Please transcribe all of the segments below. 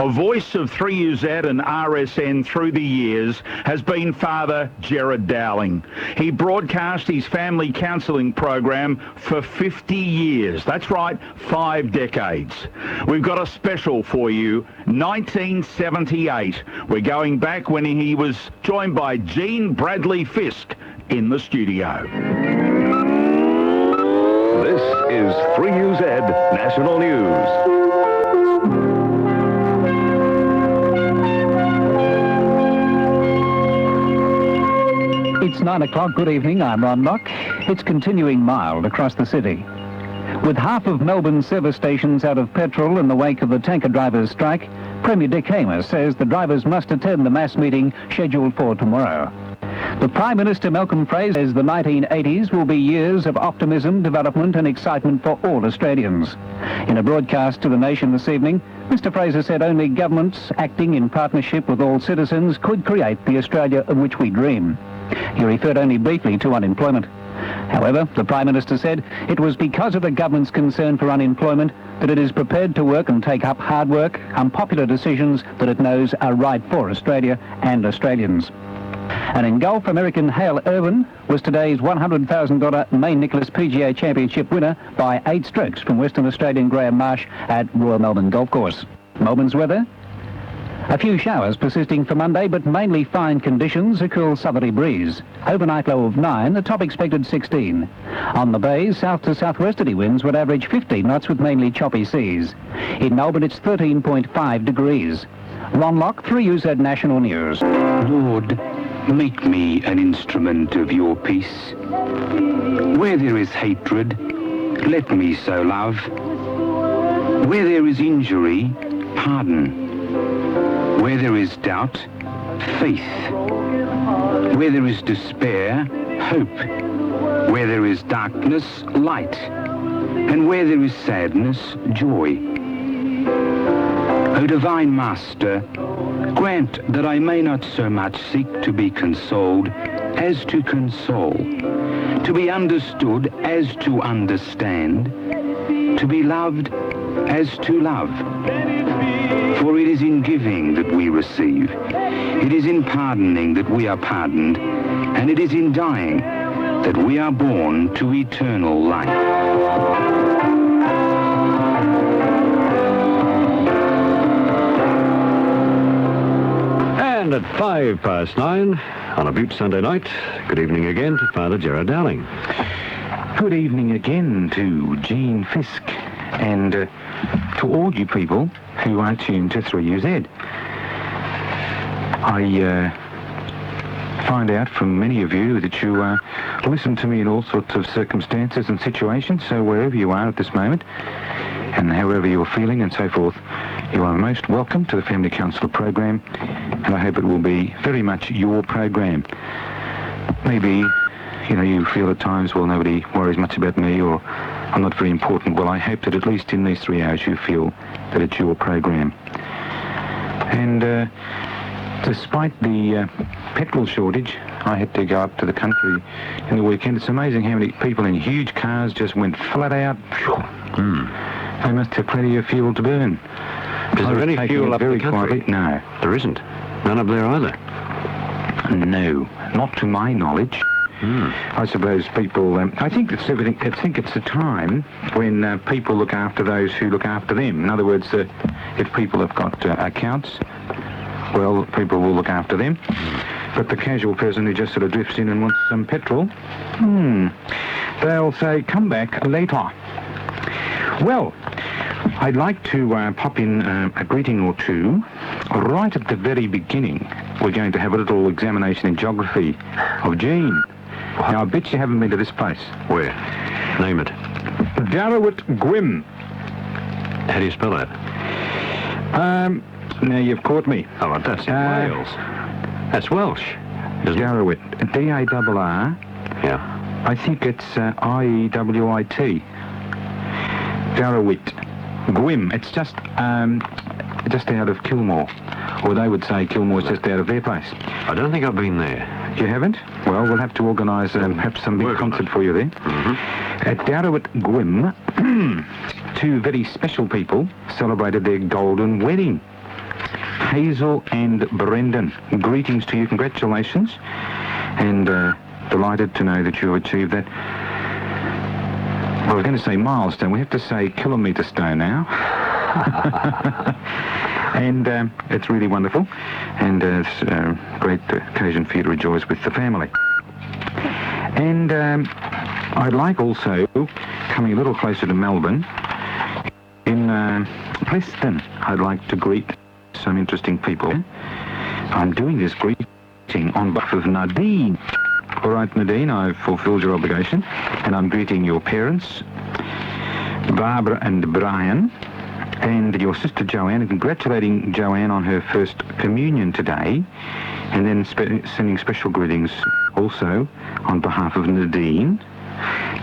A voice of 3UZ and RSN through the years has been Father Gerard Dowling. He broadcast his family counselling program for 50 years. That's right, 5 decades. We've got a special for you, 1978. We're going back when he was joined by Jean Bradley Fisk in the studio. This is 3UZ National News. It's 9 o'clock. Good evening. I'm Ron Locke. It's continuing mild across the city. With half of Melbourne's service stations out of petrol in the wake of the tanker drivers' strike, Premier Dick Hamer says the drivers must attend the mass meeting scheduled for tomorrow. The Prime Minister, Malcolm Fraser, says the 1980s will be years of optimism, development and excitement for all Australians. In a broadcast to the nation this evening, Mr Fraser said only governments acting in partnership with all citizens could create the Australia of which we dream. He referred only briefly to unemployment. However, the Prime Minister said it was because of the government's concern for unemployment that it is prepared to work and take up hard work, unpopular decisions that it knows are right for Australia and Australians. And in golf, American Hale Irwin was today's $100,000 Main Nicholas PGA Championship winner by 8 strokes from Western Australian Graham Marsh at Royal Melbourne Golf Course. Melbourne's weather? A few showers persisting for Monday, but mainly fine conditions, a cool southerly breeze. Overnight low of 9, the top expected 16. On the bay, south to southwesterly winds would average 15 knots with mainly choppy seas. In Melbourne, it's 13.5 degrees. Ron Locke, 3UZ National News. Lord, make me an instrument of your peace. Where there is hatred, let me so love. Where there is injury, pardon. Where there is doubt, faith. Where there is despair, hope. Where there is darkness, light. And where there is sadness, joy. O Divine Master, grant that I may not so much seek to be consoled as to console, to be understood as to understand, to be loved as to love. For it is in giving that we receive, it is in pardoning that we are pardoned, and it is in dying that we are born to eternal life. And at 9:05 on a Butte Sunday night, good evening again to Father Gerard Dowling. Good evening again to Jean Fisk and to all you people who are tuned to 3UZ. I find out from many of you that you listen to me in all sorts of circumstances and situations, so wherever you are at this moment and however you're feeling and so forth, you are most welcome to the Family Counsellor program, and I hope it will be very much your program. Maybe, you feel at times, well, nobody worries much about me, or I'm not very important. Well, I hope that at least in these 3 hours you feel that it's your program. And despite the petrol shortage, I had to go up to the country in the weekend. It's amazing how many people in huge cars just went flat out. They must have plenty of fuel to burn. Is there any fuel up the country? No. There isn't. None up there either? No, not to my knowledge. I suppose people, I think it's a time when people look after those who look after them. In other words, if people have got accounts, well, people will look after them. But the casual person who just sort of drifts in and wants some petrol, they'll say, come back later. Well, I'd like to pop in a greeting or two. Right at the very beginning, we're going to have a little examination in geography of Jean. Now, I bet you haven't been to this place. Where? Name it. Darrawit Gwym. How do you spell that? Now you've caught me. Oh, that's in Wales. That's Welsh. Darrawit. D-A-R-R. Yeah. I think it's I-E-W-I-T. Darrawit Gwym. It's just out of Kilmore. Or they would say Kilmore's just out of their place. I don't think I've been there. You haven't? Well, we'll have to organise perhaps some big concert for you there. At Darrawit Gwym, 2 very special people celebrated their golden wedding. Hazel and Brendan. Greetings to you. Congratulations. And delighted to know that you achieved that. Well, I was going to say milestone. We have to say kilometre stone now. And it's really wonderful. And it's a great occasion for you to rejoice with the family. And I'd like also, coming a little closer to Melbourne, in Preston, I'd like to greet some interesting people. I'm doing this greeting on behalf of Nadine. All right, Nadine, I've fulfilled your obligation, and I'm greeting your parents, Barbara and Brian, and your sister Joanne, and congratulating Joanne on her first communion today, and then sending special greetings also on behalf of Nadine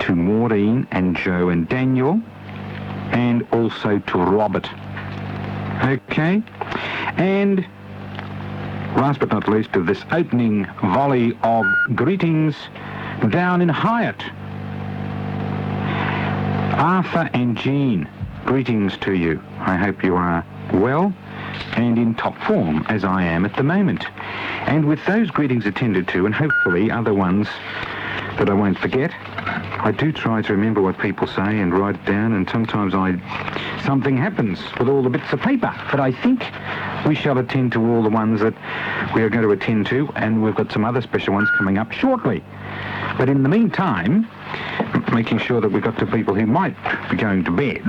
to Maureen and Joe and Daniel, and also to Robert. Okay? And last but not least of this opening volley of greetings, down in Hyatt, Arthur and Jean, greetings to you. I hope you are well and in top form, as I am at the moment. And with those greetings attended to, and hopefully other ones that I won't forget, I do try to remember what people say and write it down, and sometimes something happens with all the bits of paper. But I think we shall attend to all the ones that we are going to attend to, and we've got some other special ones coming up shortly. But in the meantime, making sure that we got to people who might be going to bed,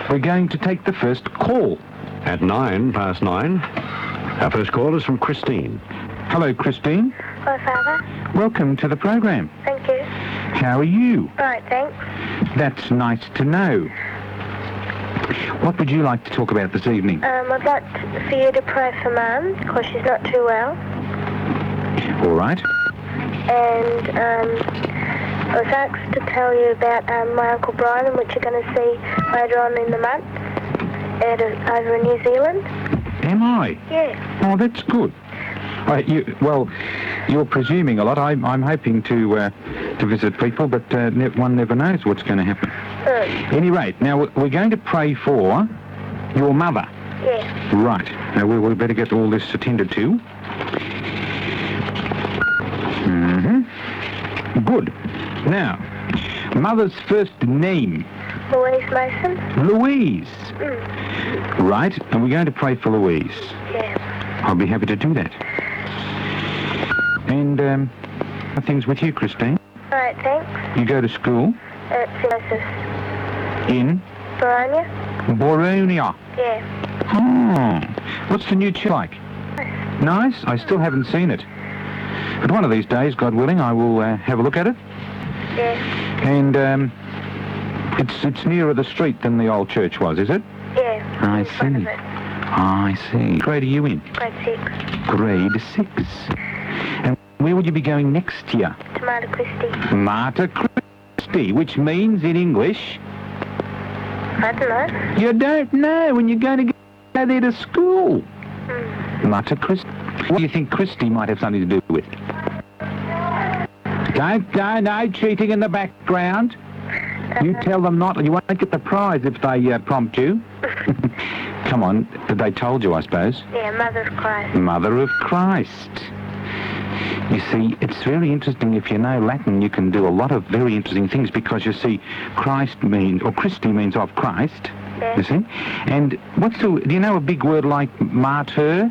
we're going to take the first call. At 9:09, our first call is from Christine. Hello, Christine. Hello, Father. Welcome to the program. Thank you. How are you? Right, thanks. That's nice to know. What would you like to talk about this evening? I'd like for you to pray for Mum, because she's not too well. All right. And I was asked to tell you about my Uncle Brian, which you're going to see later on in the month over in New Zealand. Am I? Yeah. Oh, that's good. You're presuming a lot. I'm hoping to visit people, but one never knows what's going to happen. At any rate, now we're going to pray for your mother. Yeah. Right. Now we better get all this attended to. Good. Now, mother's first name. Louise Mason. Louise. Right. And we're going to pray for Louise. Yeah. I'll be happy to do that. And things with you, Christine. All right, thanks. You go to school? At St. In? Boronia. Boronia. Yeah. Oh. What's the new church like? Nice? I still haven't seen it. But one of these days, God willing, I will have a look at it. Yeah. And it's nearer the street than the old church was, is it? Yeah. I in front of see. it. I see. What grade are you in? Grade 6. Grade 6. And where will you be going next year? To Mater Christi. Mater Christi, which means in English... I don't know. You don't know when you're going to go there to school. Mater Christi. What do you think Christi might have something to do with? No cheating in the background. You tell them not, you won't get the prize if they prompt you. Come on, they told you, I suppose. Yeah, Mother of Christ. Mother of Christ. You see, it's very interesting. If you know Latin, you can do a lot of very interesting things, because you see, Christ means, or Christi means of Christ. Yeah. You see? And do you know a big word like martyr?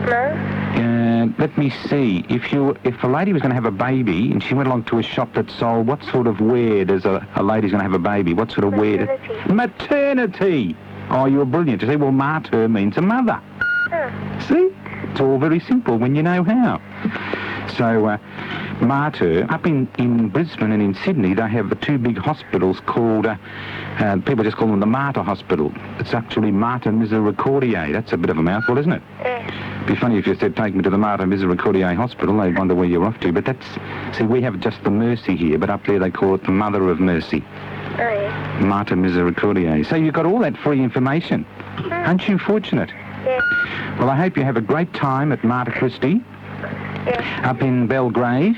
No? Let me see. If a lady was going to have a baby and she went along to a shop that sold, what sort of word is a lady's going to have a baby? What sort of word? Maternity. Oh, you're brilliant. You see, well, martyr means a mother. See? It's all very simple when you know how. So, martyr, up in Brisbane and in Sydney, they have the two big hospitals called, people just call them the Mater Hospital. It's actually Mater Misericordiae. That's a bit of a mouthful, isn't it? Yeah. It'd be funny if you said, take me to the Mater Misericordiae Hospital. They'd wonder where you're off to. But see, we have just the Mercy here, but up there they call it the Mother of Mercy. Oh, yeah. Mater Misericordiae. So you've got all that free information. Aren't you fortunate? Yeah. Well, I hope you have a great time at Mater Christi. Yeah. Up in Belgrave.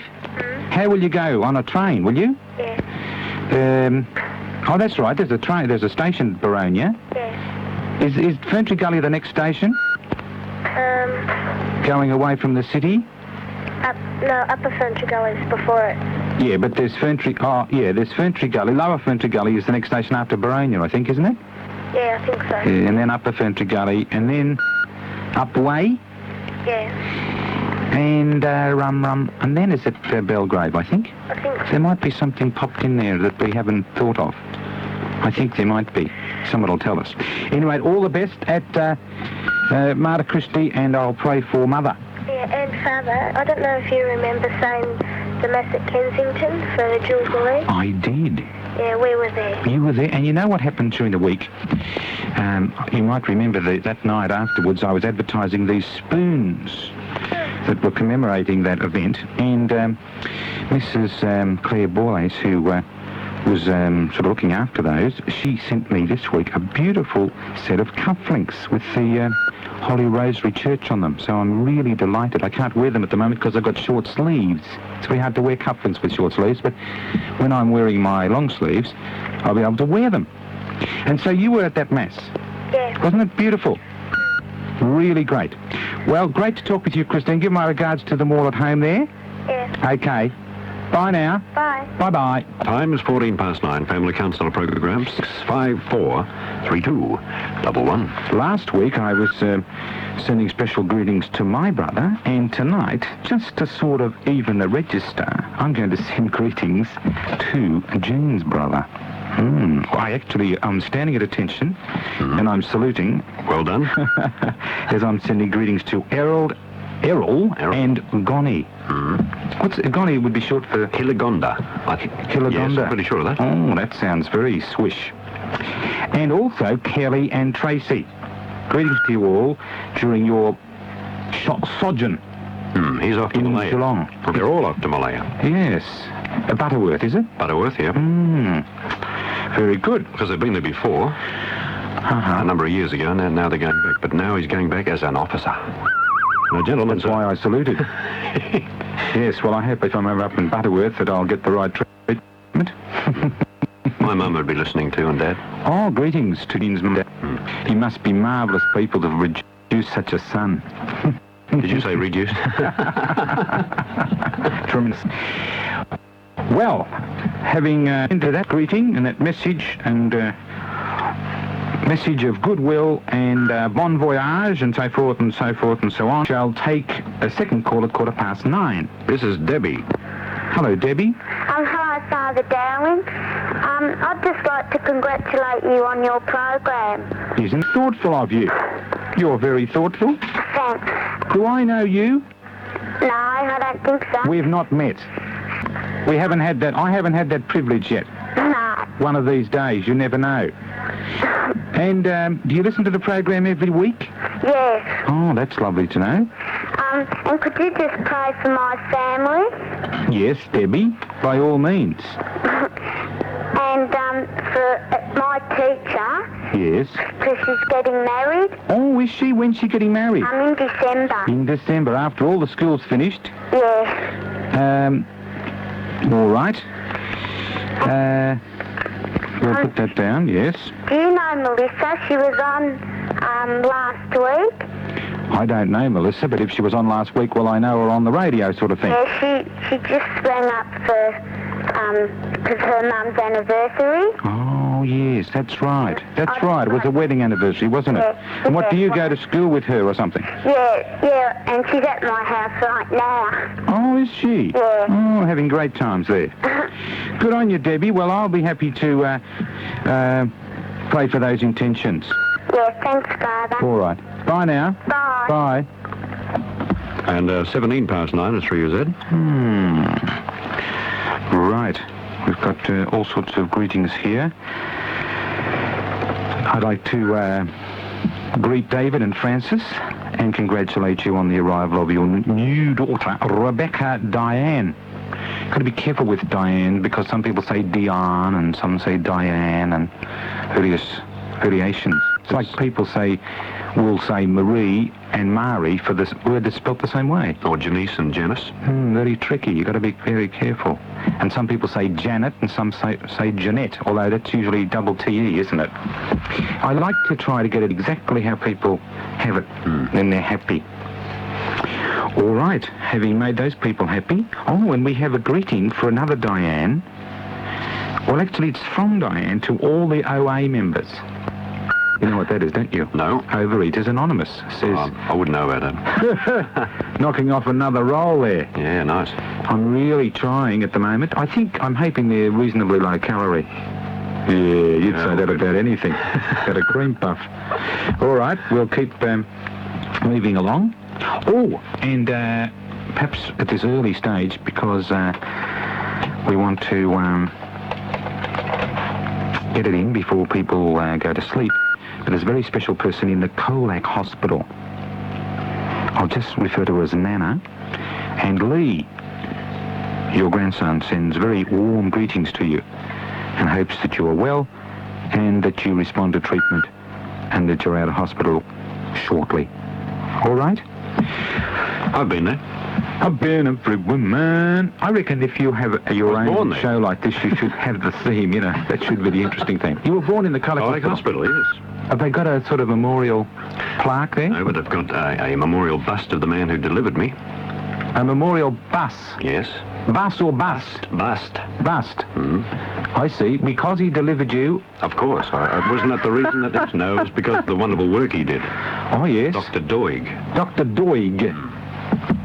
How will you go? On a train, will you? Yeah. Oh, that's right. There's a train. There's a station at Boronia. Yeah. Is Ferntree Gully the next station? Going away from the city? Upper Ferntree Gully is before it. Yeah, but there's Ferntree... Oh, yeah, there's Ferntree Gully. Lower Ferntree Gully is the next station after Bryant, I think, isn't it? Yeah, I think so. Yeah, and then Upper Ferntree Gully, and then Upway. Yeah. And and then is it Belgrave, I think? I think so. There might be something popped in there that we haven't thought of. I think there might be. Someone will tell us. Anyway, all the best at Marta Christie, and I'll pray for Mother. Yeah, and Father, I don't know if you remember saying the Mass at Kensington for the Jubilee. I did. Yeah, we were there. You were there, and you know what happened during the week? You might remember that night afterwards I was advertising these spoons that were commemorating that event, and Mrs. Claire Boyce, who was sort of looking after those, she sent me this week a beautiful set of cufflinks with the Holy Rosary Church on them, so I'm really delighted. I can't wear them at the moment because I've got short sleeves. It's very hard to wear cufflinks with short sleeves, but when I'm wearing my long sleeves, I'll be able to wear them. And so you were at that Mass. Yeah. Wasn't it beautiful? Really great. Well, great to talk with you, Christine. Give my regards to them all at home there. Yeah. Okay. Bye now. Bye. Bye-bye. Time is 9:14. Family Council Program 6543211. Last week I was sending special greetings to my brother, and tonight, just to sort of even the register, I'm going to send greetings to Jean's brother. I'm standing at attention, and I'm saluting. Well done. As I'm sending greetings to Errol and Goni. Goni would be short for... Hilagonda, I think. Hilagonda. Yes, I'm pretty sure of that. Oh, that sounds very swish. And also Kelly and Tracy. Greetings to you all during your sojourn. He's off to in Malaya. Geelong. Well, they're all off to Malaya. Yes. Butterworth, is it? Butterworth, yeah. Very good. Because they've been there before, a number of years ago, and now they're going back. But now he's going back as an officer. No, gentlemen, that's why I saluted. Yes, well, I hope if I'm ever up in Butterworth that I'll get the right treatment. My mum would be listening too, and Dad. Oh, greetings to Dean's mum. You must be marvellous people to reduce such a son. Did you say reduce? Tremendous. Well, having into that greeting and that message and message of goodwill and bon voyage and so forth and so forth and so on, shall take a second call at 9:15. This is Debbie. Hello, Debbie. Hi, Father Dowling. I'd just like to congratulate you on your program. Isn't it thoughtful of you? You're very thoughtful. Thanks. Do I know you? No, I don't think so. We've not met. We haven't had that. I haven't had that privilege yet. No. One of these days, you never know. And do you listen to the program every week? Yes. Oh, that's lovely to know. And could you just pray for my family? Yes, Debbie, by all means. And for my teacher. Yes. Because she's getting married. Oh, is she? When's she getting married? In December. In December, after all the school's finished? Yes. All right. We'll put that down, yes. Do you know Melissa? She was on last week. I don't know Melissa, but if she was on last week, well, I know her on the radio sort of thing. Yeah, she just rang up for, because her mum's anniversary. Oh, yes, that's right. That's right. It was a wedding anniversary, wasn't it? Yeah. And what, do you go to school with her or something? Yeah, and she's at my house right now. Oh, is she? Yeah. Oh, having great times there. Good on you, Debbie. Well, I'll be happy to pray for those intentions. Yeah, thanks, Father. All right. Bye now. Bye. Bye. And 9:17 is 3UZ. Right. We've got all sorts of greetings here. I'd like to greet David and Francis and congratulate you on the arrival of your new daughter, Rebecca Diane. Got to be careful with Diane because some people say Diane and some say Diane and variations. It's like people will say Marie and Mari for this word that's spelt the same way. Or Janice and Janice. Very tricky. You've got to be very careful. And some people say Janet and some say Jeanette, although that's usually double T-E, isn't it? I like to try to get it exactly how people have it, then they're happy. All right, having made those people happy, and we have a greeting for another Diane. Well, actually, it's from Diane to all the OA members. You know what that is, don't you? No. Overeaters Anonymous says... I wouldn't know about that. Knocking off another roll there. Yeah, nice. I'm really trying at the moment. I'm hoping they're reasonably low calorie. Yeah, you'd say that about anything. Got a cream puff. All right, we'll keep moving along. Oh, and perhaps at this early stage, because we want to get it in before people go to sleep, but there's a very special person in the Colac Hospital. I'll just refer to her as Nana. And Lee, your grandson, sends very warm greetings to you and hopes that you are well and that you respond to treatment and that you're out of hospital shortly. All right? I've been there. I've been everywhere, man. I reckon if you have your own there. show like this, you should have the theme, you know. That should be the interesting thing. You were born in the Colac Hospital, yes. Have they got a sort of memorial plaque there? No, but they've got a memorial bust of the man who delivered me. A memorial bus? Yes. Bus or bust? Bust. Bust. I see. Because he delivered you... Of course. Wasn't that the reason that it? No, it was because of the wonderful work he did. Oh, yes. Dr. Doig. Dr. Doig.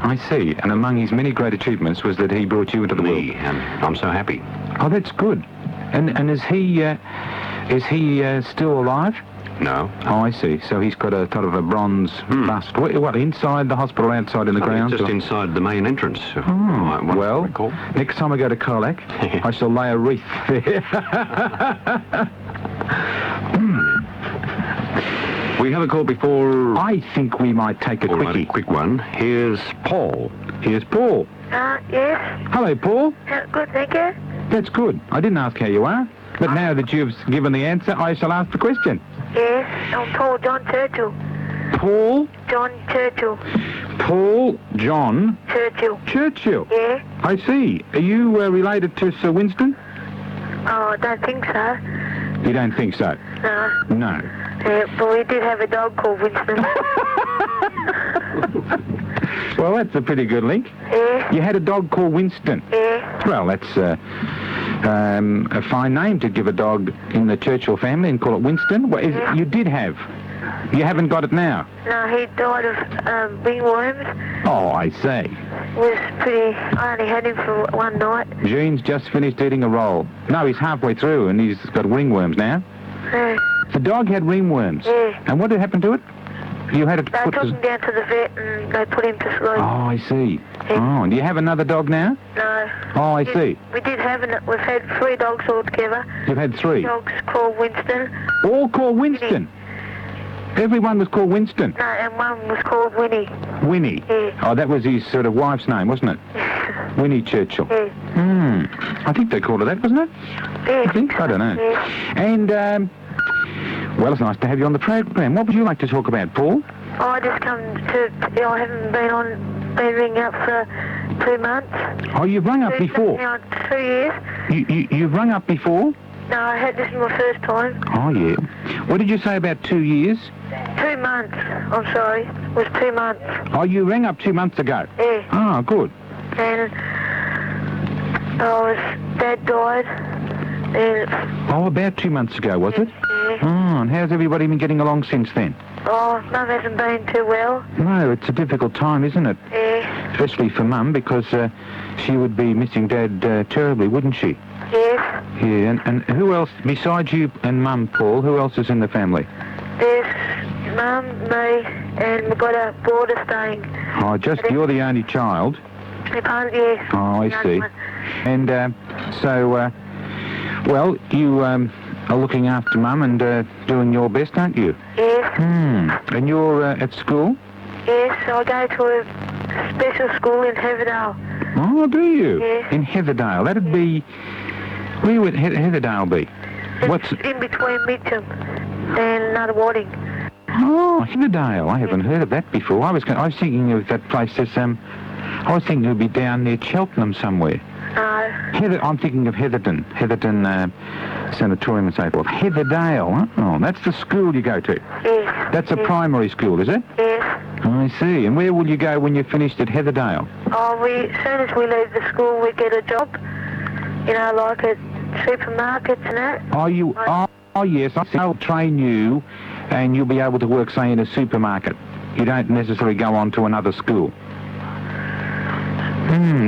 I see. And among his many great achievements was that he brought you into the world. And I'm so happy. Oh, that's good. And is he still alive? No. Oh, I see. So he's got a sort of a bronze bust. What, inside the hospital, outside in the ground? Just inside the main entrance. Well, next time I go to Colac, I shall lay a wreath there. We have a call before... I think we might take a quickie. A quick one. Here's Paul. Here's Paul. Yes. Hello, Paul. Good, thank you. That's good. I didn't ask how you are, but now that you've given the answer, I shall ask the question. Yes, I'm Paul John Churchill. Paul? John Churchill. Paul John... Churchill. Churchill? Yeah. I see. Are you related to Sir Winston? Oh, I don't think so. You don't think so? No. No. Yeah, but we did have a dog called Winston. Well, that's a pretty good link. Yeah. You had a dog called Winston? Yeah. Well, that's a fine name to give a dog in the Churchill family and call it Winston. Well, you did have. You haven't got it now? No, he died of ringworms. Oh, I see. Was pretty... I only had him for one night. Gene's just finished eating a roll. No, he's halfway through and he's got ringworms now. Yeah. The dog had ringworms? Yeah. And what did happen to it? You had it They put took him down to the vet and they put him to sleep. Oh, I see. Yeah. Oh, and do you have another dog now? No. Oh, I see. We did have we've had 3 dogs altogether. You've had 3? Dogs called Winston. All called Winston? Everyone was called Winston? No, and one was called Winnie. Winnie? Yeah. Oh, that was his sort of wife's name, wasn't it? Winnie Churchill. Yeah. I think they called her that, wasn't it? Yeah. I think? I don't know. Yeah. And, well, it's nice to have you on the program. What would you like to talk about, Paul? Oh, I just come to... I haven't been ringing up for 2 months. Oh, you've rung up before? Now, 2 years. You've rung up before? No, this is my first time. Oh, yeah. What did you say about 2 years? 2 months. I'm sorry. It was 2 months. Oh, you rang up 2 months ago? Yeah. Oh, good. And Dad died. And... Oh, about 2 months ago, was it? Yeah. Oh, and how's everybody been getting along since then? Oh, Mum hasn't been too well. No, it's a difficult time, isn't it? Yeah. Especially for Mum, because she would be missing Dad terribly, wouldn't she? Yes. Yeah, and who else, besides you and Mum, Paul, who else is in the family? There's Mum, me, and we've got a daughter staying. Oh, just you're the only child? Yes. Oh, I see. And well, you are looking after Mum and doing your best, aren't you? Yes. And you're at school? Yes, I go to a special school in Heaverdale. Oh, do you? Yes. In Heatherdale. That'd be... Where would Heatherdale be? It's in between Mithen and Nuttawading. Oh, Heatherdale. I haven't heard of that before. I was thinking of that place as... I was thinking it would be down near Cheltenham somewhere. No. I'm thinking of Heatherton Sanatorium and so forth. Heatherdale. Oh, that's the school you go to. Yes. That's a primary school, is it? Yes. I see. And where will you go when you're finished at Heatherdale? Oh, as soon as we leave the school, we get a job. You know, like at supermarkets and that. Oh, yes. I'll train you, and you'll be able to work, say, in a supermarket. You don't necessarily go on to another school.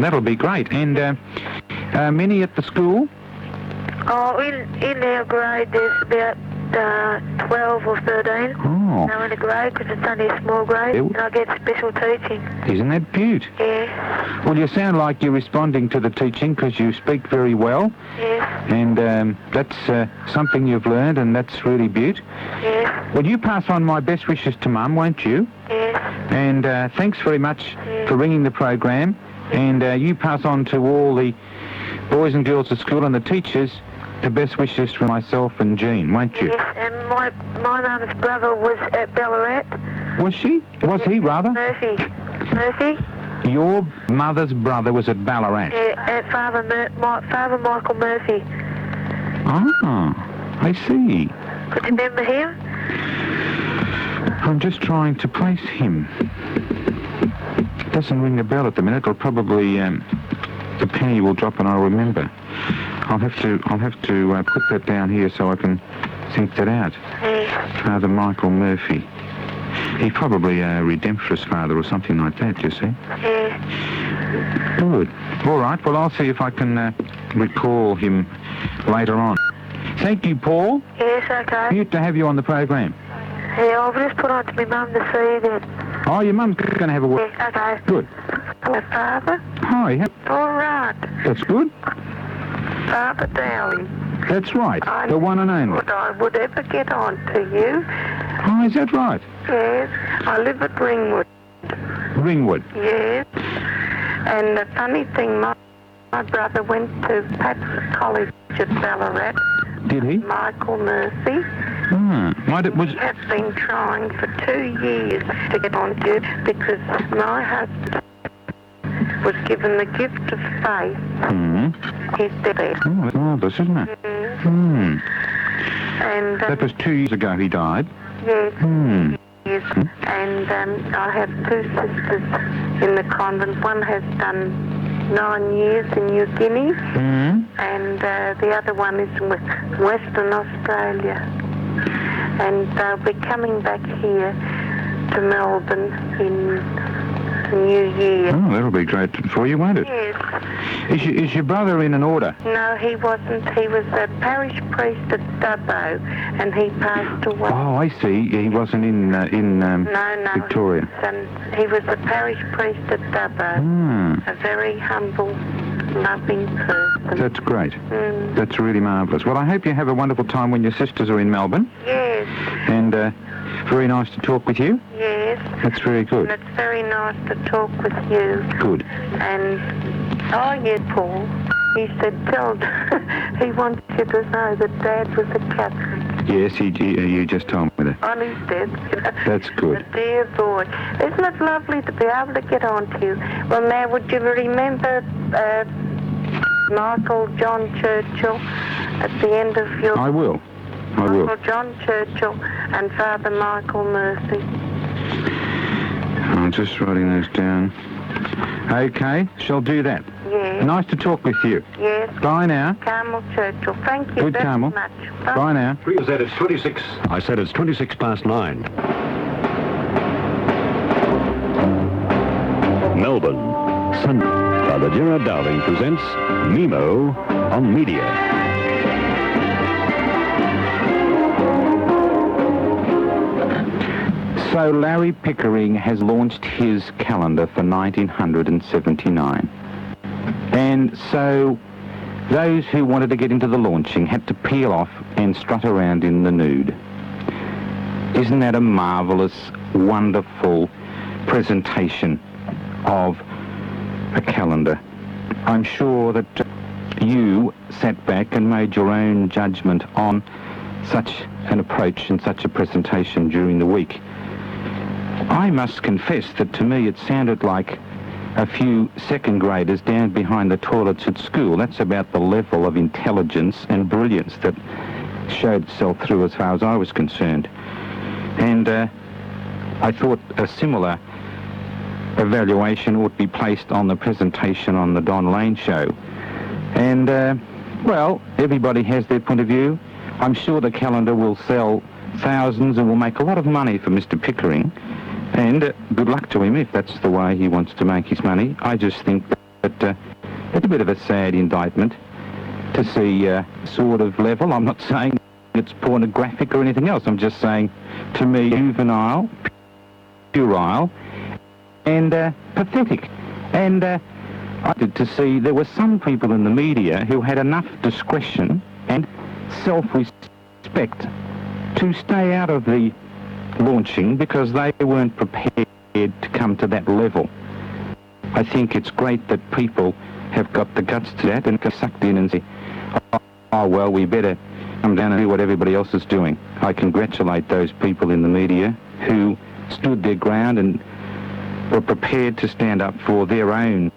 That'll be great. And many at the school? Oh, in our grade there's about 12 or 13. Oh. No, in a grade, because it's only a small grade, and I get special teaching. Isn't that beaut? Yeah. Well, you sound like you're responding to the teaching because you speak very well. Yes. And that's something you've learned, and that's really beaut. Yes. Well, you pass on my best wishes to Mum, won't you? Yes. And thanks very much for ringing the program. And you pass on to all the boys and girls at school and the teachers the best wishes from myself and Jean, won't you? Yes, and my mum's brother was at Ballarat. Was she? Was he, rather? Murphy. Your mother's brother was at Ballarat? Yeah, at Father Michael Murphy. Oh, I see. Could you remember him? I'm just trying to place him. Doesn't ring a bell at the minute. It'll probably the penny will drop and I'll remember. I'll have to put that down here so I can think that out. Yeah. Father Michael Murphy. He's probably a redemptorist father or something like that, you see. Yeah. Good. All right. Well, I'll see if I can recall him later on. Thank you, Paul. Yes, okay. Good to have you on the program. Yeah, I'll just put on to my mum to see then. Oh, your mum's going to have a word. Yeah, okay. Good. My father? Hi. All right. That's good. Father Dowling. That's right. The one and only. Would I would ever get on to you? Oh, is that right? Yes. I live at Ringwood. Ringwood. Yes. And the funny thing, my brother went to Pat's College at Ballarat. Did he? Michael Murphy. Was... I've been trying for 2 years to get on to you because my husband was given the gift of faith. He's dead. Oh, that's marvellous, isn't it? And that was 2 years ago he died. Yes. Yes. And I have 2 sisters in the convent. One has done 9 years in New Guinea, and the other one is in Western Australia. And they'll be coming back here to Melbourne in the new year. Oh, that'll be great for you, won't it? Yes. Is your brother in an order? No, he wasn't. He was a parish priest at Dubbo, and he passed away. Oh, I see. He wasn't in Victoria. He was a parish priest at Dubbo. A very humble, loving person. That's great. That's really marvellous. Well, I hope you have a wonderful time when your sisters are in Melbourne. Yes. And very nice to talk with you. Yes. That's very good. And it's very nice to talk with you. Good. And, oh, yeah, Paul, he said, he wants you to know that Dad was a Catholic. Yes, you just told me that. On his death. That's good. A dear boy. Isn't it lovely to be able to get on to you? Well, now, would you remember Michael John Churchill at the end of your... I will. Michael John Churchill and Father Michael Murphy. I'm just writing those down. Okay, shall do that. Yes. Nice to talk with you. Yes. Bye now. Carmel Churchill. Thank you Good, very Carmel. much. Bye now. I said it's 26. I said it's 26 past 9. Melbourne, Sunday. Father Gerard Dowling presents Nemo on Media. So Larry Pickering has launched his calendar for 1979. And so those who wanted to get into the launching had to peel off and strut around in the nude. Isn't that a marvellous, wonderful presentation of a calendar? I'm sure that you sat back and made your own judgment on such an approach and such a presentation during the week. I must confess that to me it sounded like a few second graders down behind the toilets at school. That's about the level of intelligence and brilliance that showed itself through as far as I was concerned. And I thought a similar evaluation would be placed on the presentation on the Don Lane show. And, well, everybody has their point of view. I'm sure the calendar will sell thousands and will make a lot of money for Mr. Pickering. And good luck to him if that's the way he wants to make his money. I just think that it's a bit of a sad indictment to see sort of level. I'm not saying it's pornographic or anything else. I'm just saying, to me, juvenile, puerile, and pathetic. And I did to see there were some people in the media who had enough discretion and self-respect to stay out of the launching because they weren't prepared to come to that level. I think it's great that people have got the guts to that and get sucked in and say, oh well, we better come down and do what everybody else is doing. I congratulate those people in the media who stood their ground and were prepared to stand up for their own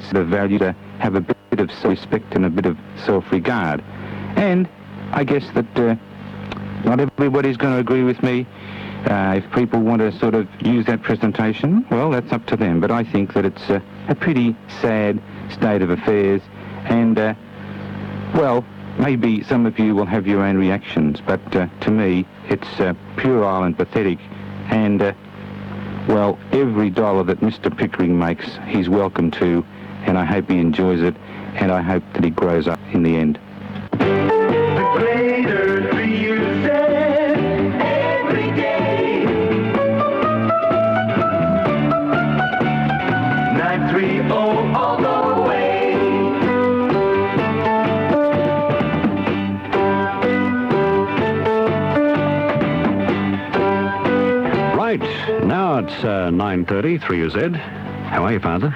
sort of value, to have a bit of self-respect and a bit of self-regard. And I guess that not everybody's going to agree with me. If people want to sort of use that presentation, well, that's up to them. But I think that it's a pretty sad state of affairs. And, well, maybe some of you will have your own reactions. But to me, it's puerile and pathetic. And, well, every dollar that Mr. Pickering makes, he's welcome to. And I hope he enjoys it. And I hope that he grows up in the end. The greater the use every day. 930 all the way. Right, now it's 9:30, 3UZ. How are you, Father?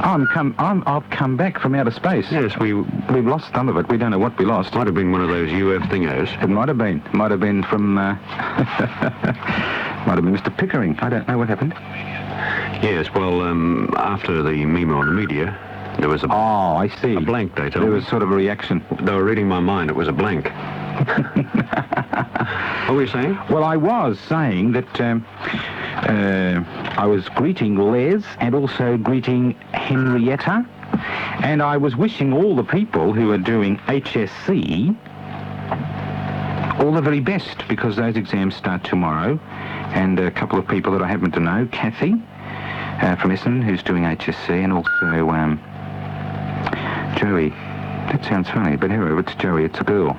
I've come back from outer space. Yes, we've lost some of it. We don't know what we lost. Might have been one of those UF thingos. It might have been. Might have been from... might have been Mr. Pickering. I don't know what happened. Yes, well, after the meme on the media, there was Oh, I see. a blank, they told There me. was sort of a reaction. They were reading my mind. It was a blank. What were you saying? Well, I was saying that I was greeting Les and also greeting Henrietta, and I was wishing all the people who are doing HSC all the very best, because those exams start tomorrow. And a couple of people that I happen to know, Kathy from Essen, who's doing HSC, and also Joey. That sounds funny, but however, it's Joey, it's a girl.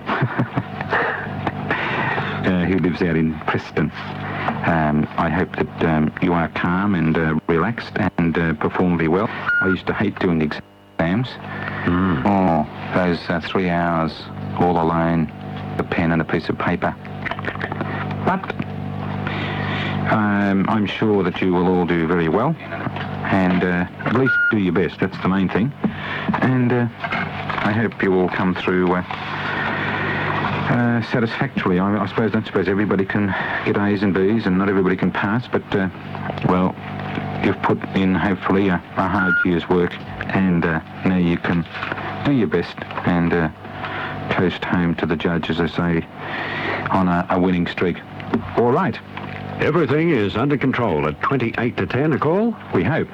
Who lives out in Preston. I hope that you are calm and relaxed and perform very well. I used to hate doing exams. Oh, those 3 hours all alone, a pen and a piece of paper. But I'm sure that you will all do very well, and at least do your best. That's the main thing. And I hope you all come through satisfactorily. I don't suppose everybody can get A's and B's, and not everybody can pass, but, well, you've put in, hopefully, a hard year's work, and now you can do your best and coast home to the judge, as I say, on a winning streak. All right. Everything is under control at 28 to 10, a call? We hope.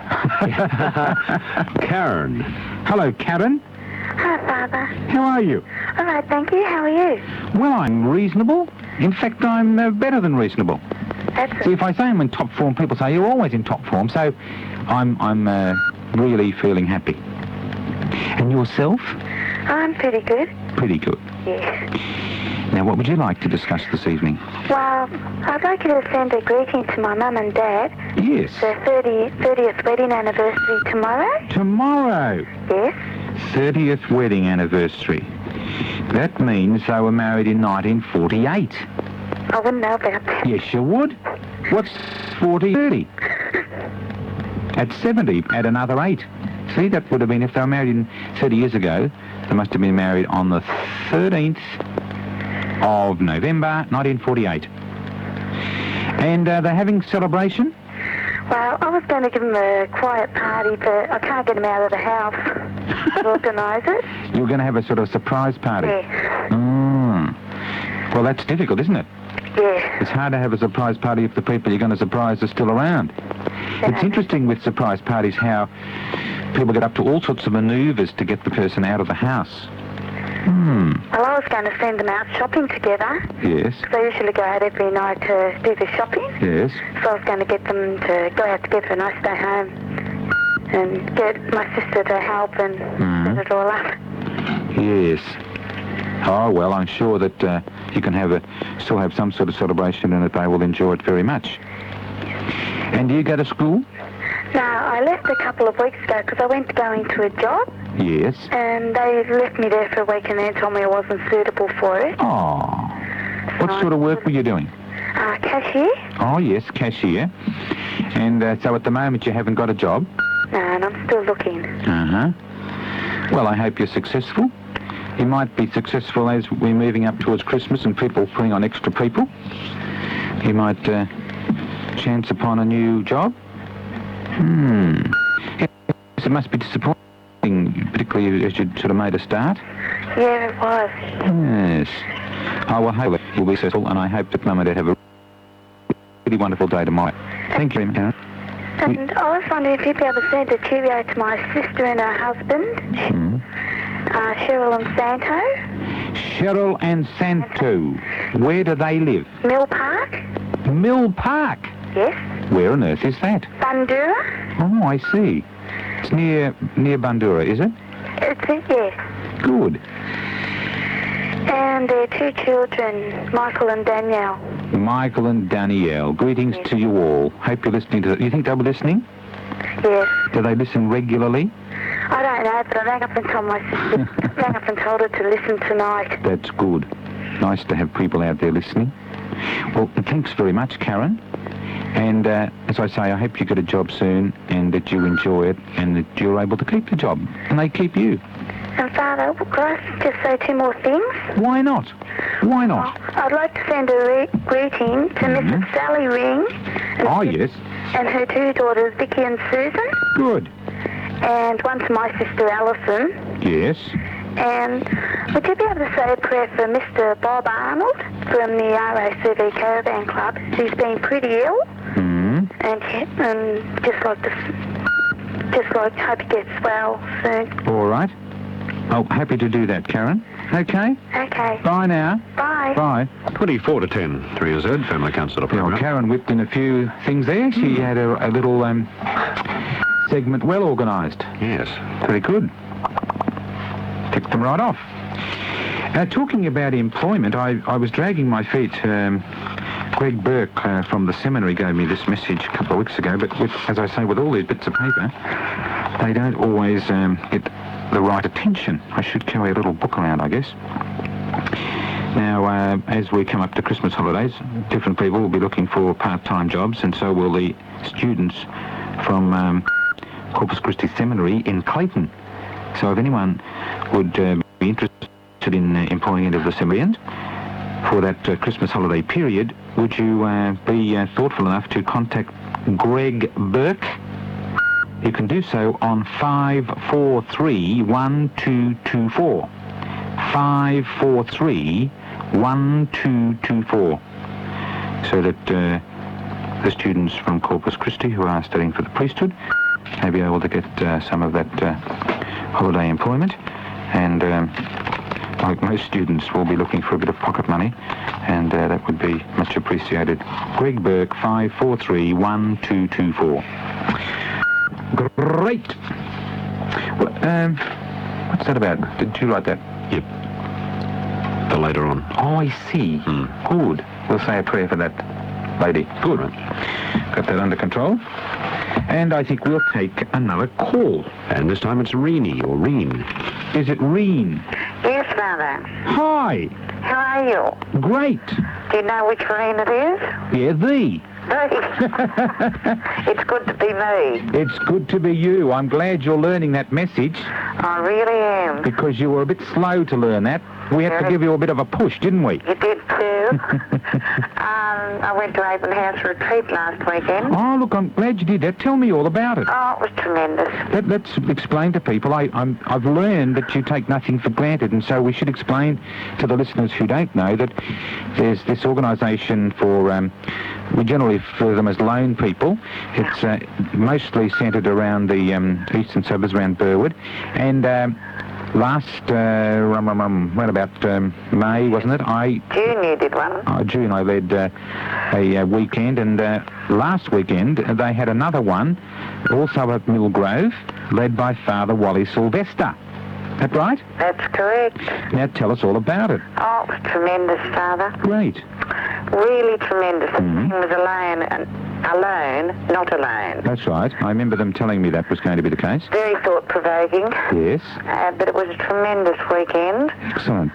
Karen. Hello, Karen. Hi, Father. How are you? All right, thank you. How are you? Well, I'm reasonable. In fact, I'm better than reasonable. That's See, if I say I'm in top form, people say you're always in top form. So I'm really feeling happy. And yourself? I'm pretty good. Pretty good. Yes. Now, what would you like to discuss this evening? Well, I'd like you to send a greeting to my mum and dad. Yes. Their 30th wedding anniversary tomorrow. Tomorrow. Yes. 30th wedding anniversary. That means they were married in 1948. I wouldn't know about that. Yes, you would. What's 40, 30? At 70, add another 8. See, that would have been, if they were married 30 years ago, they must have been married on the 13th of November, 1948. And they're having celebration? Well, I was going to give him a quiet party, but I can't get him out of the house to organise it. You're going to have a sort of surprise party? Yeah. Well, that's difficult, isn't it? Yeah. It's hard to have a surprise party if the people you're going to surprise are still around. It's interesting with surprise parties how people get up to all sorts of manoeuvres to get the person out of the house. Well, I was going to send them out shopping together. Yes. Because they usually go out every night to do their shopping. Yes. So I was going to get them to go out together and I stay home and get my sister to help and set it all up. Yes. Oh, well, I'm sure that you can still have some sort of celebration and that they will enjoy it very much. And do you go to school? No, I left a couple of weeks ago because I went to go into a job. Yes. And they left me there for a week and then told me I wasn't suitable for it. Oh. What sort of work were you doing? Cashier. Oh, yes, cashier. And so at the moment you haven't got a job? No, and I'm still looking. Uh-huh. Well, I hope you're successful. You might be successful as we're moving up towards Christmas and people putting on extra people. You might chance upon a new job. Yes, it must be disappointing, particularly as you'd sort of made a start. Yeah, it was. Yes. Oh, well, hope you'll be successful, and I hope that Mum and Dad have a really wonderful day tomorrow. Thank you very much, Karen. And I was wondering if you'd be able to send a cheerio to my sister and her husband, Cheryl and Santo. Cheryl and Santo. Where do they live? Mill Park. Mill Park? Yes. Where on earth is that? Bandura. Oh, I see. It's near Bandura, is it? It's yes. Good. And their two children, Michael and Danielle. Michael and Danielle. Greetings to you all. Hope you're listening to that. You think they'll be listening? Yes. Do they listen regularly? I don't know, but I rang up and told my sister, rang up and told her to listen tonight. That's good. Nice to have people out there listening. Well, thanks very much, Karen. And as I say, I hope you get a job soon and that you enjoy it and that you're able to keep the job and they keep you. And Father, could I just say two more things? Why not? Why not? I'd like to send a greeting to Mrs. Sally Ring. Yes. And her two daughters, Vicky and Susan. Good. And one to my sister Alison. Yes. And would you be able to say a prayer for Mr. Bob Arnold from the RACV Caravan Club? He's been pretty ill. And just like hope he gets well soon. All right. Oh, happy to do that, Karen. Okay? Okay. Bye now. Bye. Bye. 24 to 10, 3Z, Family Counsellor Program. Karen whipped in a few things there. She had a little segment well organised. Yes. Very good. Ticked them right off. Talking about employment, I was dragging my feet. Greg Burke from the seminary gave me this message a couple of weeks ago, but as I say, with all these bits of paper, they don't always get the right attention. I should carry a little book around, I guess. Now, as we come up to Christmas holidays, different people will be looking for part-time jobs, and so will the students from Corpus Christi Seminary in Clayton. So if anyone would be interested in employing any of the seminarians for that Christmas holiday period, would you be thoughtful enough to contact Greg Burke? You can do so on 543-1224. 543-1224. So that the students from Corpus Christi who are studying for the priesthood may be able to get some of that holiday employment. And like most students, will be looking for a bit of pocket money, and that would be much appreciated. Greg Burke, 543-1224. Great. What's that about? Did you write that? Yep. The later on. Oh, I see. Good. We'll say a prayer for that lady. Good. Right. Got that under control. And I think we'll take another call. And this time it's Reenie or Reen. Is it Reen? Yes, Father. Hi. How are you? Great. Do you know which Reen it is? Yeah, thee. It's good to be me. It's good to be you. I'm glad you're learning that message. I really am. Because you were a bit slow to learn that. We had to give you a bit of a push, didn't we? You did too. I went to Open House Retreat last weekend. Oh, look, I'm glad you did that. Tell me all about it. Oh, it was tremendous. Let's explain to people. I've learned that you take nothing for granted, and so we should explain to the listeners who don't know that there's this organisation for, we generally refer to them as lone people. It's mostly centred around the eastern suburbs, around Burwood, and last, what about May, wasn't it? June you did one. June I led a weekend, and last weekend they had another one, also at Millgrove, led by Father Wally Sylvester. That right? That's correct. Now tell us all about it. Oh, it was tremendous, Father. Great. Really tremendous. The thing was alone, not alone. That's right. I remember them telling me that was going to be the case. Very thought-provoking. Yes. But it was a tremendous weekend. Excellent.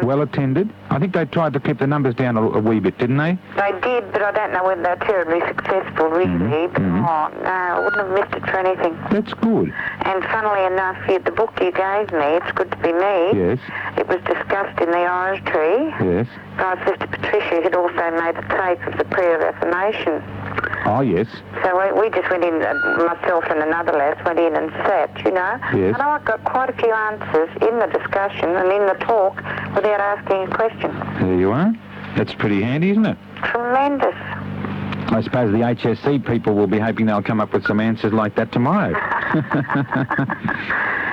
Well attended. I think they tried to keep the numbers down a wee bit, didn't they? They did, but I don't know whether they're terribly successful, really. Oh, no, I wouldn't have missed it for anything. That's good. And funnily enough, the book you gave me, It's Good to Be Me, Yes. it was discussed in the oratory. Yes. By Sister Patricia, who'd also made the tape of the prayer of affirmation. Oh, yes. So we just went in, myself and another lass went in and sat, you know. Yes. And I got quite a few answers in the discussion and in the talk without asking a question. There you are. That's pretty handy, isn't it? Tremendous. I suppose the HSC people will be hoping they'll come up with some answers like that tomorrow.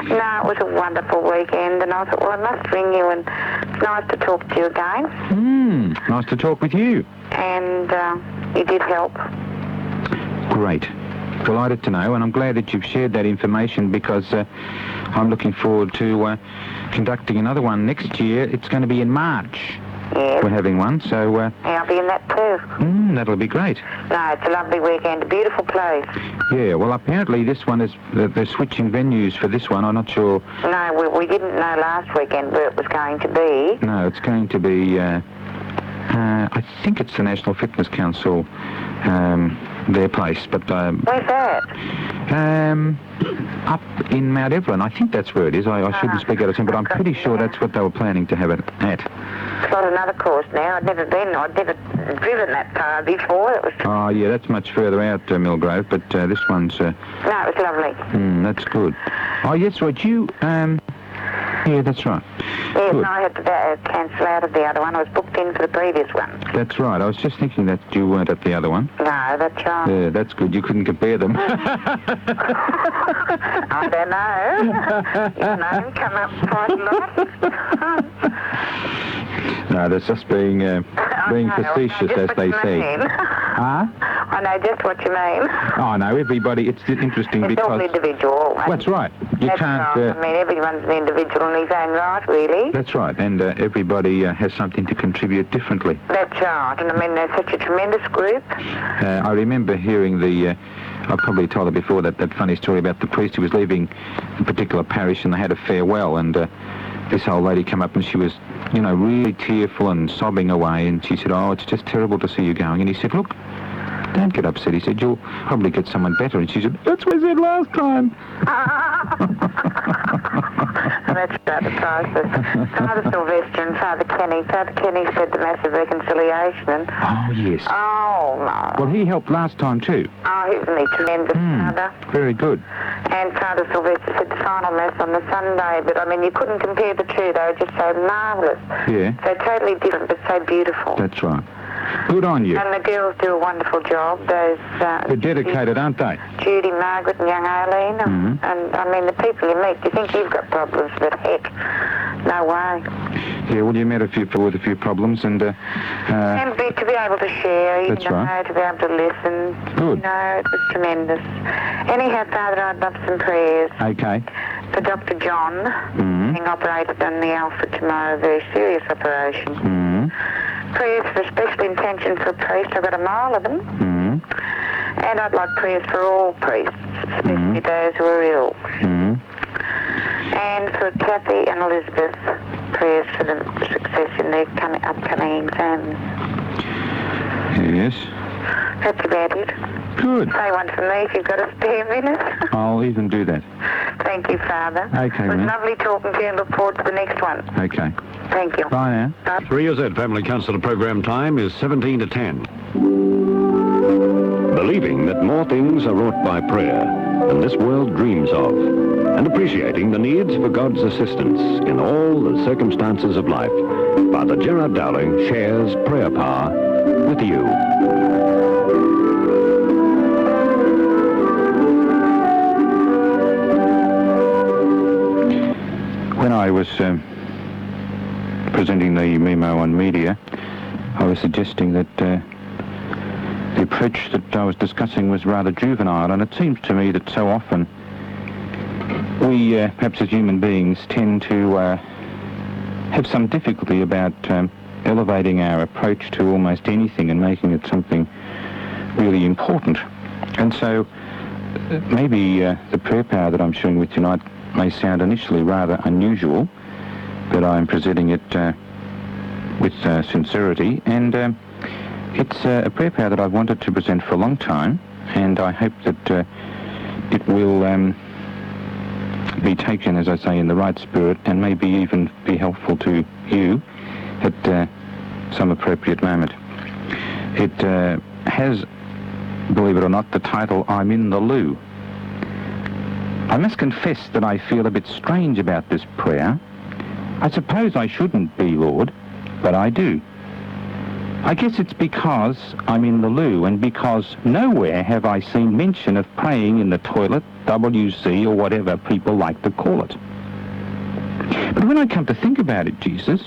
No, it was a wonderful weekend, and I thought, well, I must ring you, and it's nice to talk to you again. Nice to talk with you. And you did help. Great. Delighted to know, and I'm glad that you've shared that information, because I'm looking forward to conducting another one next year. It's going to be in March. Yes. We're having one, so... Yeah, I'll be in that too. That'll be great. No, it's a lovely weekend, a beautiful place. Yeah, well, apparently this one is... They're switching venues for this one. I'm not sure... No, we didn't know last weekend where it was going to be. No, it's going to be... I think it's the National Fitness Council, their place, but... Where's that? Up in Mount Evelyn. I think that's where it is. I shouldn't speak out of turn, but I'm pretty sure that's what they were planning to have it at. It's got another course now. I'd never driven that far before. It was... Oh, yeah, that's much further out, Millgrove, but this one's... No, it was lovely. That's good. Oh, yes, right, you... Yeah, that's right. Yes, Good. no, I had to cancel out of the other one. I was booked in for the previous one. That's right. I was just thinking that you weren't at the other one. No, that's right. Yeah, that's good. You couldn't compare them. I don't know. Your name come up quite a lot. No, that's just being facetious, as they say. Huh? I know just what you mean. Oh, no, everybody, it's interesting it's because... all individual. That's right. You can't... Right. I mean, everyone's an individual in his own right, really. That's right, and everybody has something to contribute differently. That's right, and I mean, they're such a tremendous group. I remember hearing I've probably told it before, that funny story about the priest who was leaving a particular parish and they had a farewell, and this old lady came up and she was, really tearful and sobbing away, and she said, oh, it's just terrible to see you going. And he said, look, don't get upset. He said, you'll probably get someone better. And she said, that's what I said last time. That's about the process. Father Sylvester and Father Kenny. Father Kenny said the Massive Reconciliation. Oh, yes. Oh, no. Well, he helped last time too. Oh, isn't he tremendous, Father? Very good. And Father Sylvester said the final Mass on the Sunday, but I mean, you couldn't compare the two. They were just so marvellous. Yeah. So totally different, but so beautiful. That's right. Good on you. And the girls do a wonderful job. Those they're dedicated, aren't they? Judy, Margaret and young Aileen. And I mean, the people you meet, you think you've got problems, but heck, no way. Yeah, well, you met with a few problems, and to be able to share, that's right. To be able to listen. Good. It was tremendous. Anyhow, Father, I'd love some prayers. Okay. For Dr. John, being operated on the Alpha tomorrow, a very serious operation. Prayers for special intention for a priest. I've got a mile of them. And I'd like prayers for all priests, especially those who are ill. And for Kathy and Elizabeth, prayers for the success in their upcoming exams. Yes. That's about it. Good. Say one for me if you've got a spare minute. I'll even do that. Thank you, Father. Okay, It was ma'am. lovely talking to you and look forward to the next one. Okay. Thank you. Bye now. 3OZ Family Counsellor program time is 17 to 10. Believing that more things are wrought by prayer than this world dreams of, and appreciating the needs for God's assistance in all the circumstances of life, Father Gerard Dowling shares prayer power with you. When I was presenting the memo on media, I was suggesting that the approach that I was discussing was rather juvenile, and it seems to me that so often we, perhaps as human beings, tend to have some difficulty about elevating our approach to almost anything and making it something really important. And so maybe the prayer power that I'm sharing with you tonight may sound initially rather unusual, but I'm presenting it with sincerity, and it's a prayer power that I've wanted to present for a long time, and I hope that it will be taken, as I say, in the right spirit, and maybe even be helpful to you at some appropriate moment. It has, believe it or not, the title, I'm in the Loo. I must confess that I feel a bit strange about this prayer. I suppose I shouldn't be, Lord, but I do. I guess it's because I'm in the loo, and because nowhere have I seen mention of praying in the toilet, WC, or whatever people like to call it. But when I come to think about it, Jesus,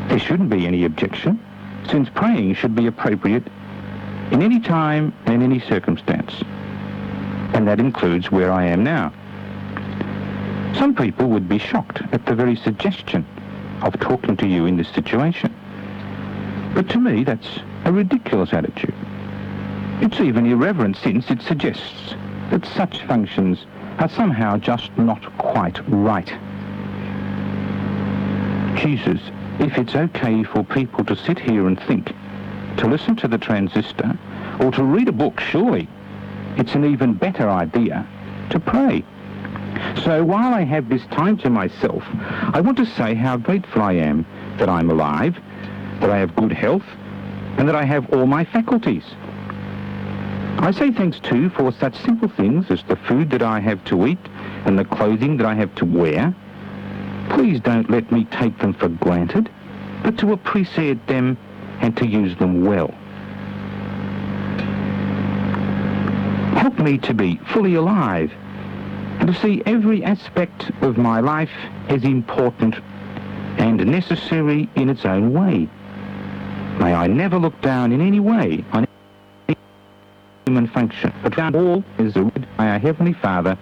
there shouldn't be any objection, since praying should be appropriate in any time and any circumstance. And that includes where I am now. Some people would be shocked at the very suggestion of talking to you in this situation. But to me, that's a ridiculous attitude. It's even irreverent, since it suggests that such functions are somehow just not quite right. Jesus, if it's okay for people to sit here and think, to listen to the transistor, or to read a book, surely it's an even better idea to pray. So while I have this time to myself, I want to say how grateful I am that I'm alive, that I have good health, and that I have all my faculties. I say thanks too for such simple things as the food that I have to eat and the clothing that I have to wear. Please don't let me take them for granted, but to appreciate them and to use them well. Help me to be fully alive and to see every aspect of my life as important and necessary in its own way. May I never look down in any way on any human function, but found all is led by our Heavenly Father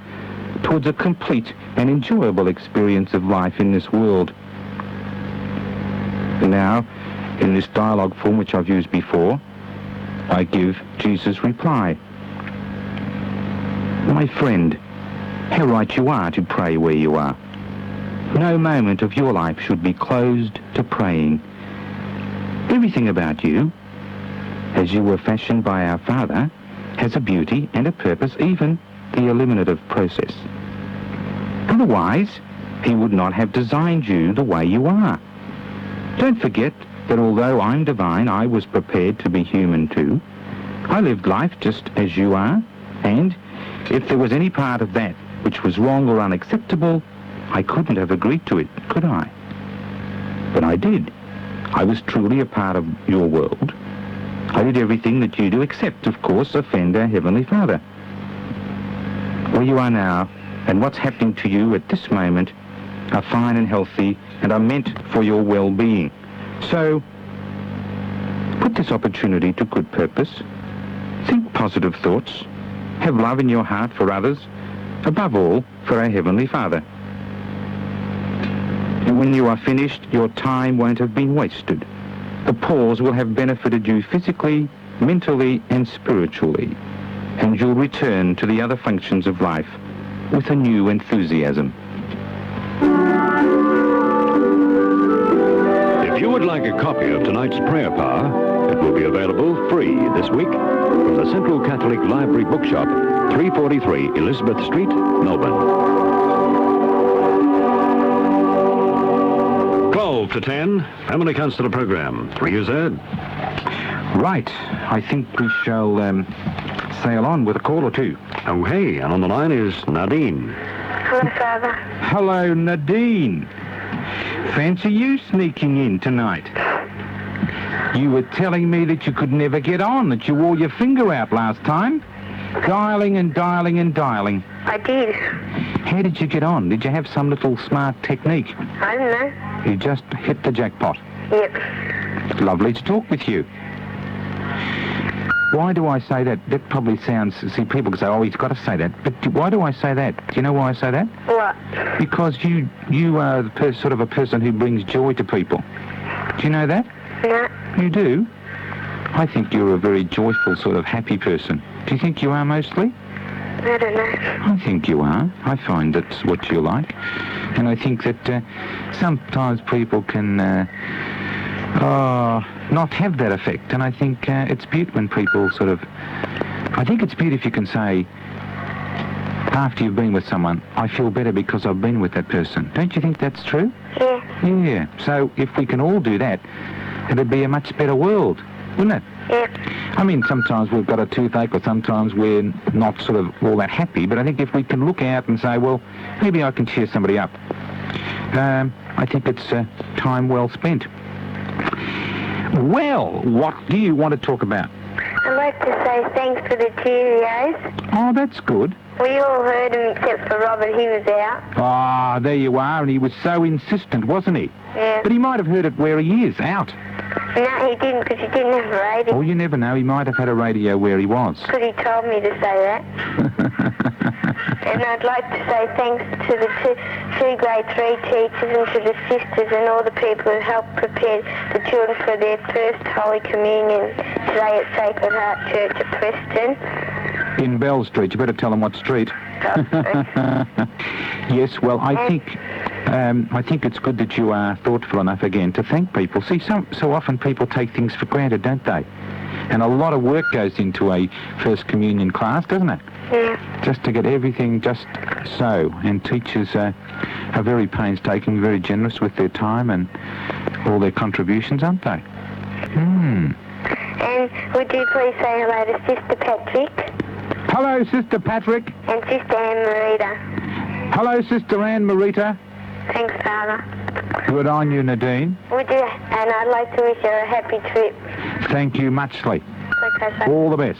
towards a complete and enjoyable experience of life in this world. And now, in this dialogue form which I've used before, I give Jesus' reply. My friend, how right you are to pray where you are. No moment of your life should be closed to praying. Everything about you, as you were fashioned by our Father, has a beauty and a purpose, even the eliminative process. Otherwise, he would not have designed you the way you are. Don't forget that although I'm divine, I was prepared to be human too. I lived life just as you are, and if there was any part of that which was wrong or unacceptable, I couldn't have agreed to it, could I? But I did. I was truly a part of your world. I did everything that you do, except, of course, offend our Heavenly Father. Where you are now, and what's happening to you at this moment, are fine and healthy, and are meant for your well-being. So, put this opportunity to good purpose. Think positive thoughts. Have love in your heart for others, above all, for our Heavenly Father. And when you are finished, your time won't have been wasted. The pause will have benefited you physically, mentally, and spiritually, and you'll return to the other functions of life with a new enthusiasm. If you would like a copy of tonight's prayer power, it will be available free this week from the Central Catholic Library Bookshop, 343 Elizabeth Street, Melbourne. 12 to 10, Family Counsellor Program. For you, Ed. Right. I think we shall sail on with a call or two. Oh, hey, and on the line is Nadine. Hello, Father. Hello, Nadine. Fancy you sneaking in tonight. You were telling me that you could never get on, that you wore your finger out last time. Dialing and dialing and dialing. I did. How did you get on? Did you have some little smart technique? I don't know. You just hit the jackpot. Yep. Lovely to talk with you. Why do I say that? That probably sounds... See, people say, oh, he's got to say that. But why do I say that? Do you know why I say that? What? Because you are the sort of a person who brings joy to people. Do you know that? No. You do? I think you're a very joyful, sort of happy person. Do you think you are mostly? I don't know. I think you are. I find that's what you like. And I think that sometimes people can not have that effect. And I think it's beautiful when people sort of... I think it's beautiful if you can say, after you've been with someone, I feel better because I've been with that person. Don't you think that's true? Yeah. Yeah. So if we can all do that, it'd be a much better world, wouldn't it? Yep. I mean, sometimes we've got a toothache or sometimes we're not sort of all that happy, but I think if we can look out and say, well, maybe I can cheer somebody up, I think it's time well spent. Well, what do you want to talk about? I'd like to say thanks for the Cheerios. Oh, that's good. We all heard him except for Robert, he was out. Ah, there you are, and he was so insistent, wasn't he? Yeah. But he might have heard it where he is, out. No, he didn't, because he didn't have a radio. Well, you never know, he might have had a radio where he was. Because he told me to say that. And I'd like to say thanks to the two grade 3 teachers and to the sisters and all the people who helped prepare the children for their first Holy Communion today at Sacred Heart Church at Preston. In Bell Street. You better tell them what street. Yes, well, I think it's good that you are thoughtful enough again to thank people. See, so often people take things for granted, don't they? And a lot of work goes into a First Communion class, doesn't it? Yeah. Just to get everything just so. And teachers are very painstaking, very generous with their time and all their contributions, aren't they? Hmm. And would you please say hello to Sister Patrick? Hello, Sister Patrick. And Sister Anne-Marita. Hello, Sister Anne-Marita. Thanks, Father. Good on you, Nadine. Would you? And I'd like to wish you a happy trip. Thank you muchly. Okay, Father. All the best.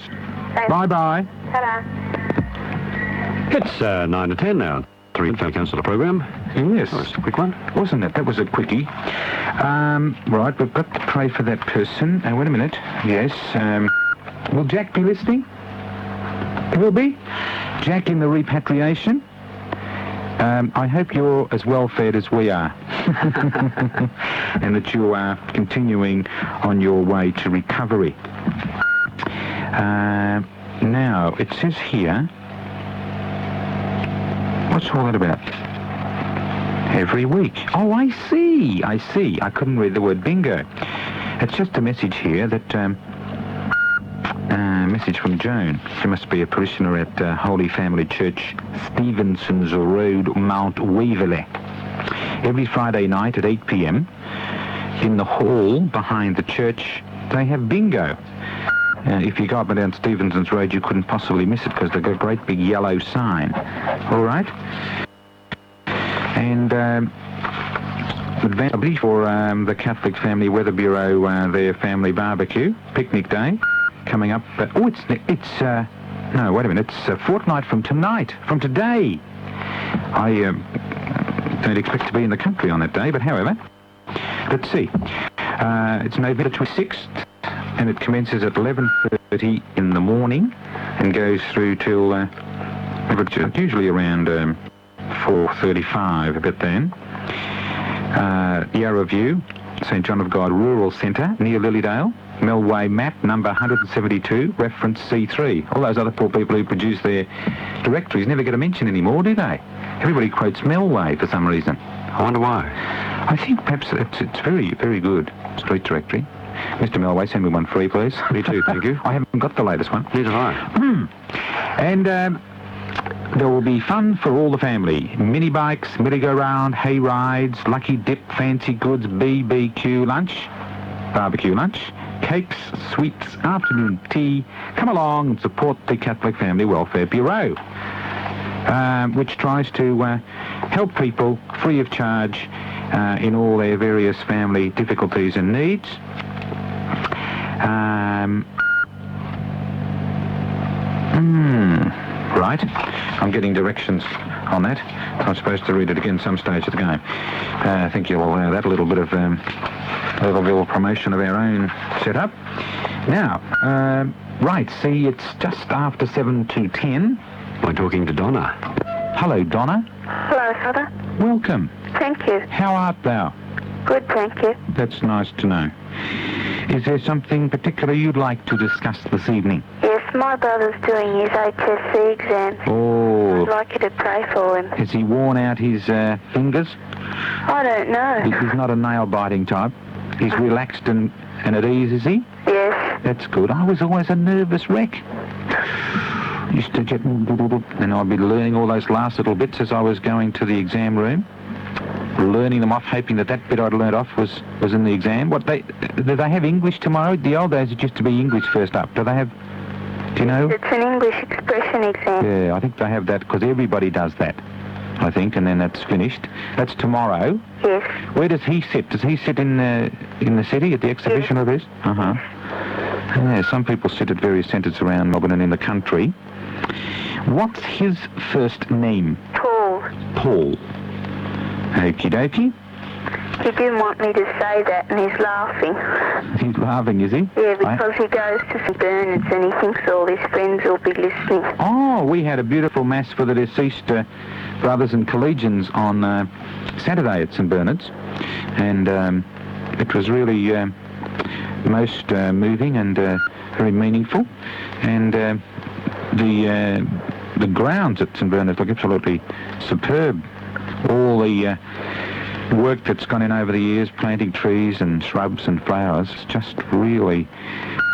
Thanks. Bye-bye. Ta-da. It's 9 to 10 now. 3 Family Counsellor Program. Yes. That was a quick one. Wasn't it? That was a quickie. Right, we've got to pray for that person. Wait a minute. Yes. Will Jack be listening? Will be. Jack in the repatriation. I hope you're as well fed as we are. And that you are continuing on your way to recovery. Now, it says here... What's all that about? Every week. Oh, I see. I couldn't read the word bingo. It's just a message here that... message from Joan. She must be a parishioner at Holy Family Church, Stevenson's Road, Mount Waverley. Every Friday night at 8 p.m, in the hall behind the church, they have bingo. If you go up and down Stevenson's Road, you couldn't possibly miss it because they've got a great big yellow sign. All right? And advantage for the Catholic Family Weather Bureau, their family barbecue, picnic day, coming up. No, wait a minute. It's a fortnight from tonight, from today. I don't expect to be in the country on that day, but however, let's see. It's November 26th. And it commences at 11:30 in the morning and goes through till usually around 4:35, a bit then. Yarra View, St John of God Rural Centre, near Lilydale. Melway map, number 172, reference C3. All those other poor people who produce their directories never get a mention anymore, do they? Everybody quotes Melway for some reason. I wonder why. I think perhaps it's very, very good street directory. Mr. Melway, send me one free, please. Me too, thank you. I haven't got the latest one. Neither have I. And there will be fun for all the family. Mini bikes, merry-go-round, hay rides, lucky dip, fancy goods, barbecue lunch, cakes, sweets, afternoon tea. Come along and support the Catholic Family Welfare Bureau, which tries to help people free of charge in all their various family difficulties and needs. Right. I'm getting directions on that. I'm supposed to read it again some stage of the game. I think you'll allow that. A little bit of promotion of our own setup. Now, right, see, it's just after 7 to 10. I'm talking to Donna. Hello, Donna. Hello, Father. Welcome. Thank you. How art thou? Good, thank you. That's nice to know. Is there something particular you'd like to discuss this evening? Yes, my brother's doing his HSC exam. Oh. I'd like you to pray for him. Has he worn out his fingers? I don't know. He's not a nail-biting type. He's relaxed and at ease, is he? Yes. That's good. I was always a nervous wreck. Used to get... And I'd be learning all those last little bits as I was going to the exam room. Learning them off, hoping that bit I'd learnt off was in the exam. Do they have English tomorrow? The old days it used to be English first up. Do they have... Do you know? It's an English expression exam. Yeah, I think they have that because everybody does that, I think, and then that's finished. That's tomorrow. Yes. Where does he sit? Does he sit in the city at the exhibition of this? Uh-huh. Yeah, some people sit at various centres around Melbourne and in the country. What's his first name? Paul. Paul. Okie dokie. He didn't want me to say that, and he's laughing. He's laughing, is he? Yeah, because he goes to St Bernard's and he thinks all his friends will be listening. Oh, we had a beautiful mass for the deceased brothers and collegians on Saturday at St Bernard's, and it was really most moving and very meaningful, and the grounds at St Bernard's look absolutely superb. All the work that's gone in over the years, planting trees and shrubs and flowers, just really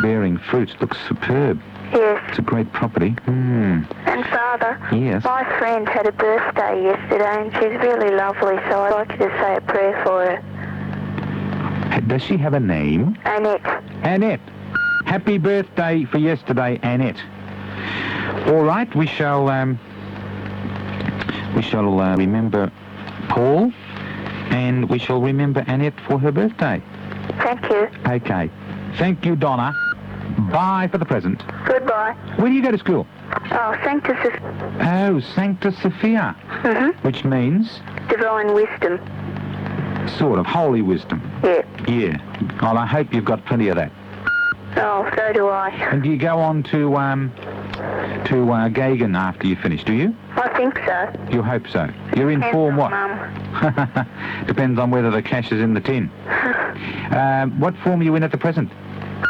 bearing fruit. It looks superb. Yes. It's a great property. And Father, yes. My friend had a birthday yesterday and she's really lovely, so I'd like you to say a prayer for her. Does she have a name? Annette. Annette. Happy birthday for yesterday, Annette. All right, we shall remember Paul, and we shall remember Annette for her birthday. Thank you. Okay. Thank you, Donna. Bye for the present. Goodbye. Where do you go to school? Oh, Sanctus is... Oh, Sancta Sophia. Mm-hmm. Which means? Divine wisdom. Sort of. Holy wisdom. Yeah. Yeah. Well, I hope you've got plenty of that. Oh, so do I. And do you go on to Gagan after you finish, do you? I think so. You hope so. You're in form what? Mum. Depends on whether the cash is in the tin. What form are you in at the present?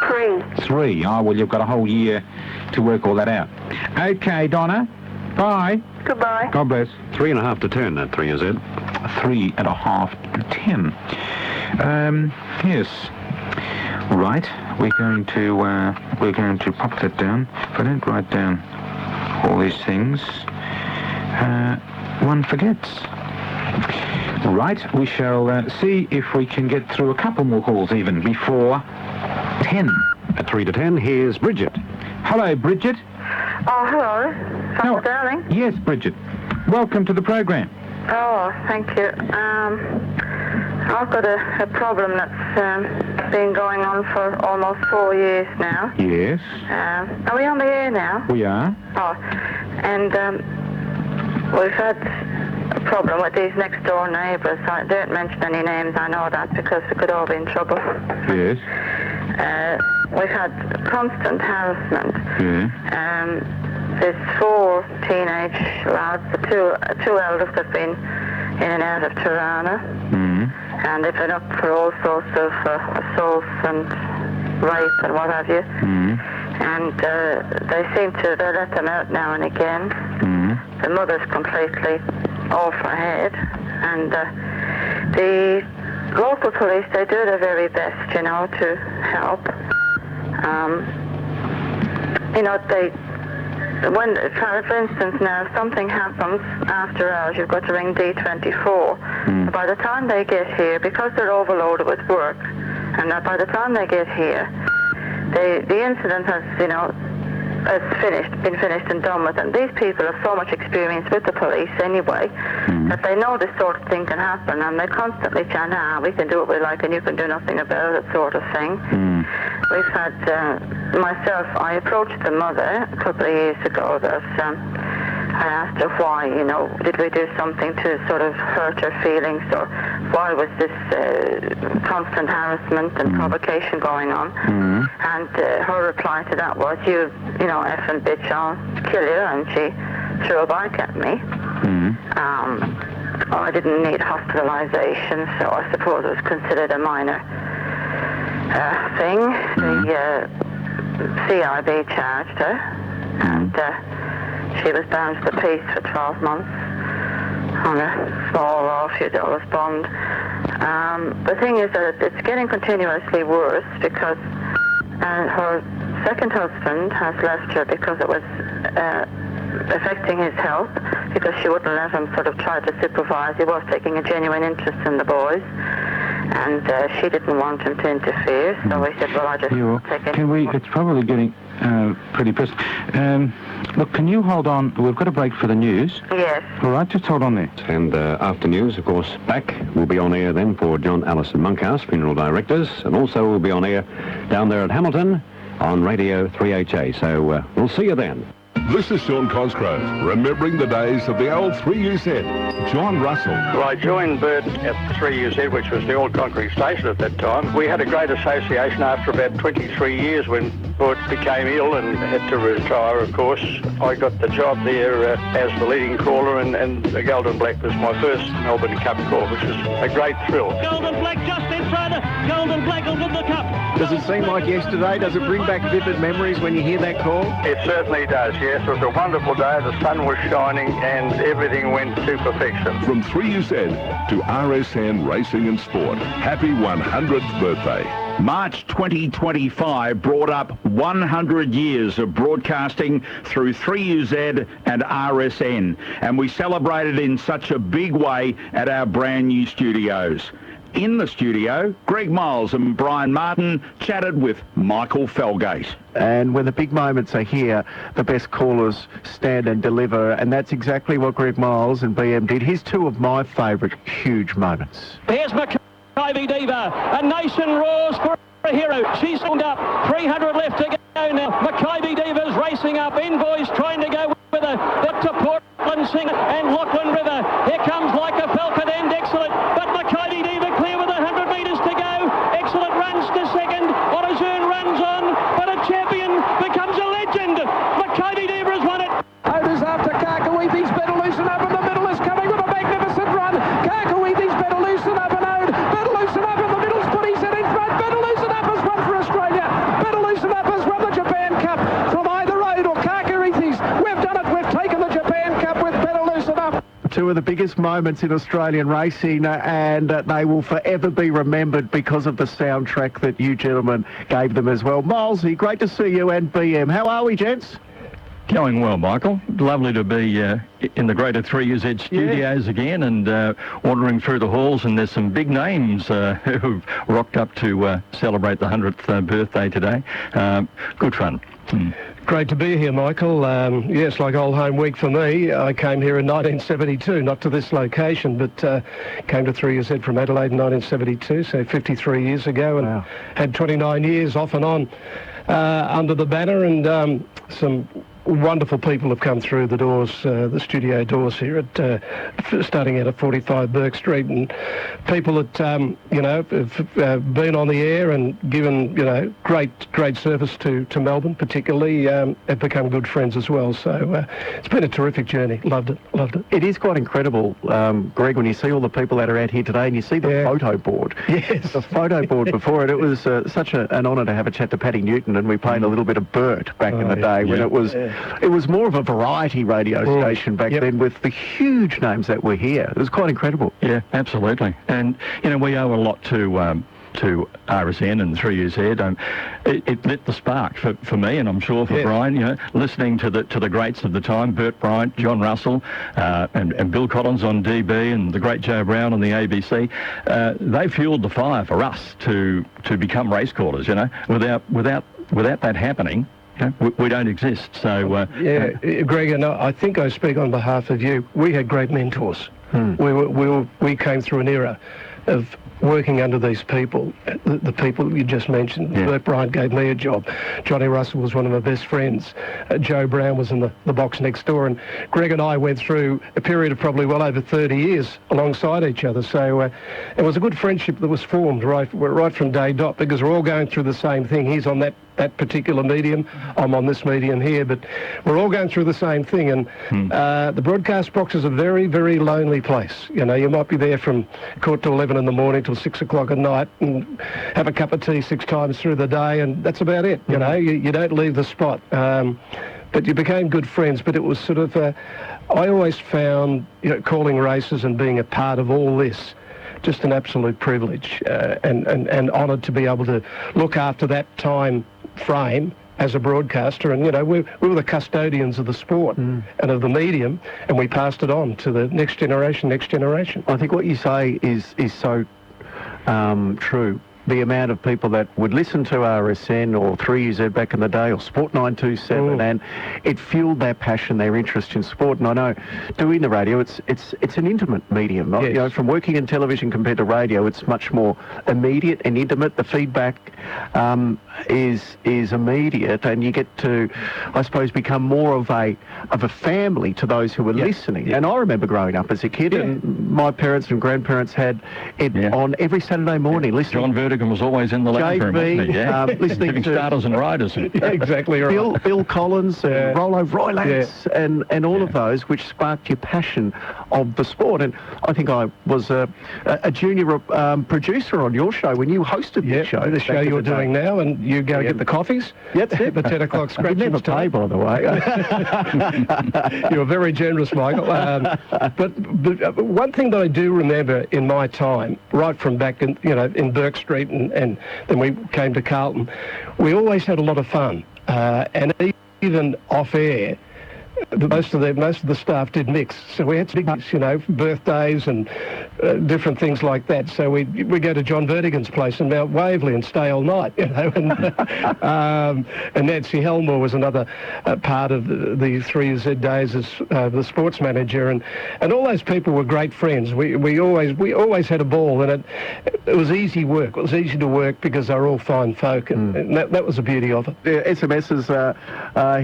3. 3. Oh, well, you've got a whole year to work all that out. Okay, Donna. Bye. Goodbye. God bless. 3.5 to 10, that 3 is it. 3.5 to 10. Yes. Right. We're going to pop that down. If I don't write down all these things, one forgets. Right. We shall see if we can get through a couple more calls even before 10. At 3 to 10, here's Bridget. Hello, Bridget. Oh, hello. Hello, darling. Yes, Bridget. Welcome to the program. Oh, thank you. I've got a problem that's been going on for almost 4 years now. Yes. Are we on the air now? We are. Oh, and we've had a problem with these next door neighbours. I don't mention any names, I know that, because we could all be in trouble. Yes. We've had constant harassment. Yeah. There's 4 teenage lads, the two eldest have been in and out of Tirana. And they've been up for all sorts of assaults and rape and what have you. And they seem to let them out now and again. The mother's completely off her head. And the local police, they do their very best, you know, to help. You know, when, for instance, now, if something happens after hours, you've got to ring D24. By the time they get here, because they're overloaded with work, and by the time they get here, the incident has, you know, been finished and done with. And these people have so much experience with the police anyway, that they know this sort of thing can happen, and they constantly chant, we can do what we like and you can do nothing about it, sort of thing. We've had, myself, I approached the mother a couple of years ago that I asked her why, you know, did we do something to sort of hurt her feelings, or why was this constant harassment and provocation going on? And her reply to that was, you know, effing bitch, I'll kill you, and she threw a bike at me. I didn't need hospitalisation, so I suppose it was considered a minor thing. The CIB charged her, and she was bound to the peace for 12 months on a small, few dollars bond. The thing is that it's getting continuously worse because her second husband has left her because it was affecting his health, because she wouldn't let him sort of try to supervise. He was taking a genuine interest in the boys, and she didn't want him to interfere, so he said, well, I just take it. It's probably getting pretty pissed. Look, can you hold on? We've got a break for the news. Yes. All right, just hold on there. And after news, of course, back will be on air then for John Allison Monkhouse, funeral directors, and also we'll be on air down there at Hamilton on Radio 3HA. So we'll see you then. This is Sean Cosgrove, remembering the days of the old 3UZ. John Russell. Well, I joined Bert at 3UZ, which was the old concrete station at that time. We had a great association after about 23 years when Bert became ill and had to retire, of course. I got the job there as the leading caller, and the Golden Black was my first Melbourne Cup call, which was a great thrill. Golden Black just in front. Golden Black will win the cup. Does it seem like yesterday? Does it bring back vivid memories when you hear that call? It certainly does, yes. It was a wonderful day. The sun was shining and everything went to perfection. From 3UZ to RSN Racing and Sport, happy 100th birthday. March 2025 brought up 100 years of broadcasting through 3UZ and RSN, and we celebrated in such a big way at our brand new studios. In the studio, Greg Miles and Brian Martin chatted with Michael Felgate. And when the big moments are here, the best callers stand and deliver, and that's exactly what Greg Miles and BM did. Here's two of my favourite huge moments. Here's Mackay Diva. A nation roars for a hero. She's wound up. 300 left to go now. Mackay Diva's racing up. Envoy's trying to go with her. But to Portland Sing and Lachlan River. Here comes Like a Falcon and excellent. But Mackay Diva clear with 100 metres to go. Excellent runs to second. Autozoon runs on. But a champion becomes a legend. Mackay Diva has won it. Otis after Karkaweethi's better loosen up, and the middle is coming with a magnificent run. Karkaweethi's better loosen up and Ode. Better loosen up in the middle's put his head in front. Better loosen up has won for Australia. Better loosen up has won the Japan Cup from either Ode or Karkaweethi's. We've done it. We've taken the Japan Cup with Better Loosen Up. Two of the biggest moments in Australian racing, and they will forever be remembered because of the soundtrack that you gentlemen gave them as well. Milesy, great to see you, and BM. How are we, gents? Going well, Michael. Lovely to be in the greater 3UZ studios again, and wandering through the halls, and there's some big names who've rocked up to celebrate the 100th birthday today. Good fun. Great to be here, Michael. Yes, like old home week for me. I came here in 1972, not to this location, but came to 3UZ from Adelaide in 1972, so 53 years ago, and had 29 years off and on under the banner, and some wonderful people have come through the doors, the studio doors here at starting out at 45 Burke Street, and people that you know have been on the air and given great service to Melbourne, particularly have become good friends as well. So it's been a terrific journey. Loved it. It is quite incredible, Greg, when you see all the people that are out here today, and you see the photo board. Yes, the photo board before it. It was such an honour to have a chat to Paddy Newton, and we played a little bit of Bert back in the day when it was it was more of a variety radio station back then with the huge names that were here. It was quite incredible. Yeah, absolutely. And, you know, we owe a lot to RSN and 3UZ. It lit the spark for me, and I'm sure for Brian, you know, listening to the greats of the time, Bert Bryant, John Russell, and Bill Collins on DB, and the great Joe Brown on the ABC. They fueled the fire for us to become race callers, you know. Without that happening, you know, we don't exist. So Greg, and I think I speak on behalf of you. We had great mentors. We came through an era of working under these people, the people you just mentioned. Bert Bryant gave me a job. Johnny Russell was one of my best friends. Joe Brown was in the box next door, and Greg and I went through a period of probably well over 30 years alongside each other. So it was a good friendship that was formed right from day dot, because we're all going through the same thing. He's on that particular medium, I'm on this medium here, but we're all going through the same thing. And the broadcast box is a very, very lonely place. You know, you might be there from 11 in the morning till 6 o'clock at night and have a cup of tea 6 times through the day, and that's about it. You know, you don't leave the spot. But you became good friends. But it was sort of, I always found, you know, calling races and being a part of all this just an absolute privilege, and honoured to be able to look after that time frame as a broadcaster. And, you know, we were the custodians of the sport and of the medium, and we passed it on to the next generation. I think what you say is so true. The amount of people that would listen to RSN or 3UZ back in the day, or Sport 927, and it fueled their passion, their interest in sport. And I know, doing the radio, it's an intimate medium. You know, from working in television compared to radio, it's much more immediate and intimate. The feedback is immediate, and you get to, I suppose, become more of a family to those who are listening. And I remember growing up as a kid, and my parents and grandparents had it on every Saturday morning. Listening. John Vertigan was always in the lounge room, wasn't he? Listening Giving to starters and riders. Exactly right. Bill Collins, Rollo Roylance, and all of those, which sparked your passion of the sport. And I think I was a junior producer on your show when you hosted the show. The show you're doing now, and you go get the coffees. That's it. The 10 o'clock scratch. You never pay, by the way. You were very generous, Michael. But one thing that I do remember in my time, right from back in, you know, in Burke Street, and then we came to Carlton, we always had a lot of fun, and even off air, most of the staff did mix. So we had big, you know, birthdays and different things like that. So we go to John Vertigan's place in Mount Waverley and stay all night, you know. And Nancy Helmore was another part of the 3Z days as the sports manager, and all those people were great friends. We always had a ball, and it was easy work. It was easy to work because they were all fine folk, and that was the beauty of it. SMS's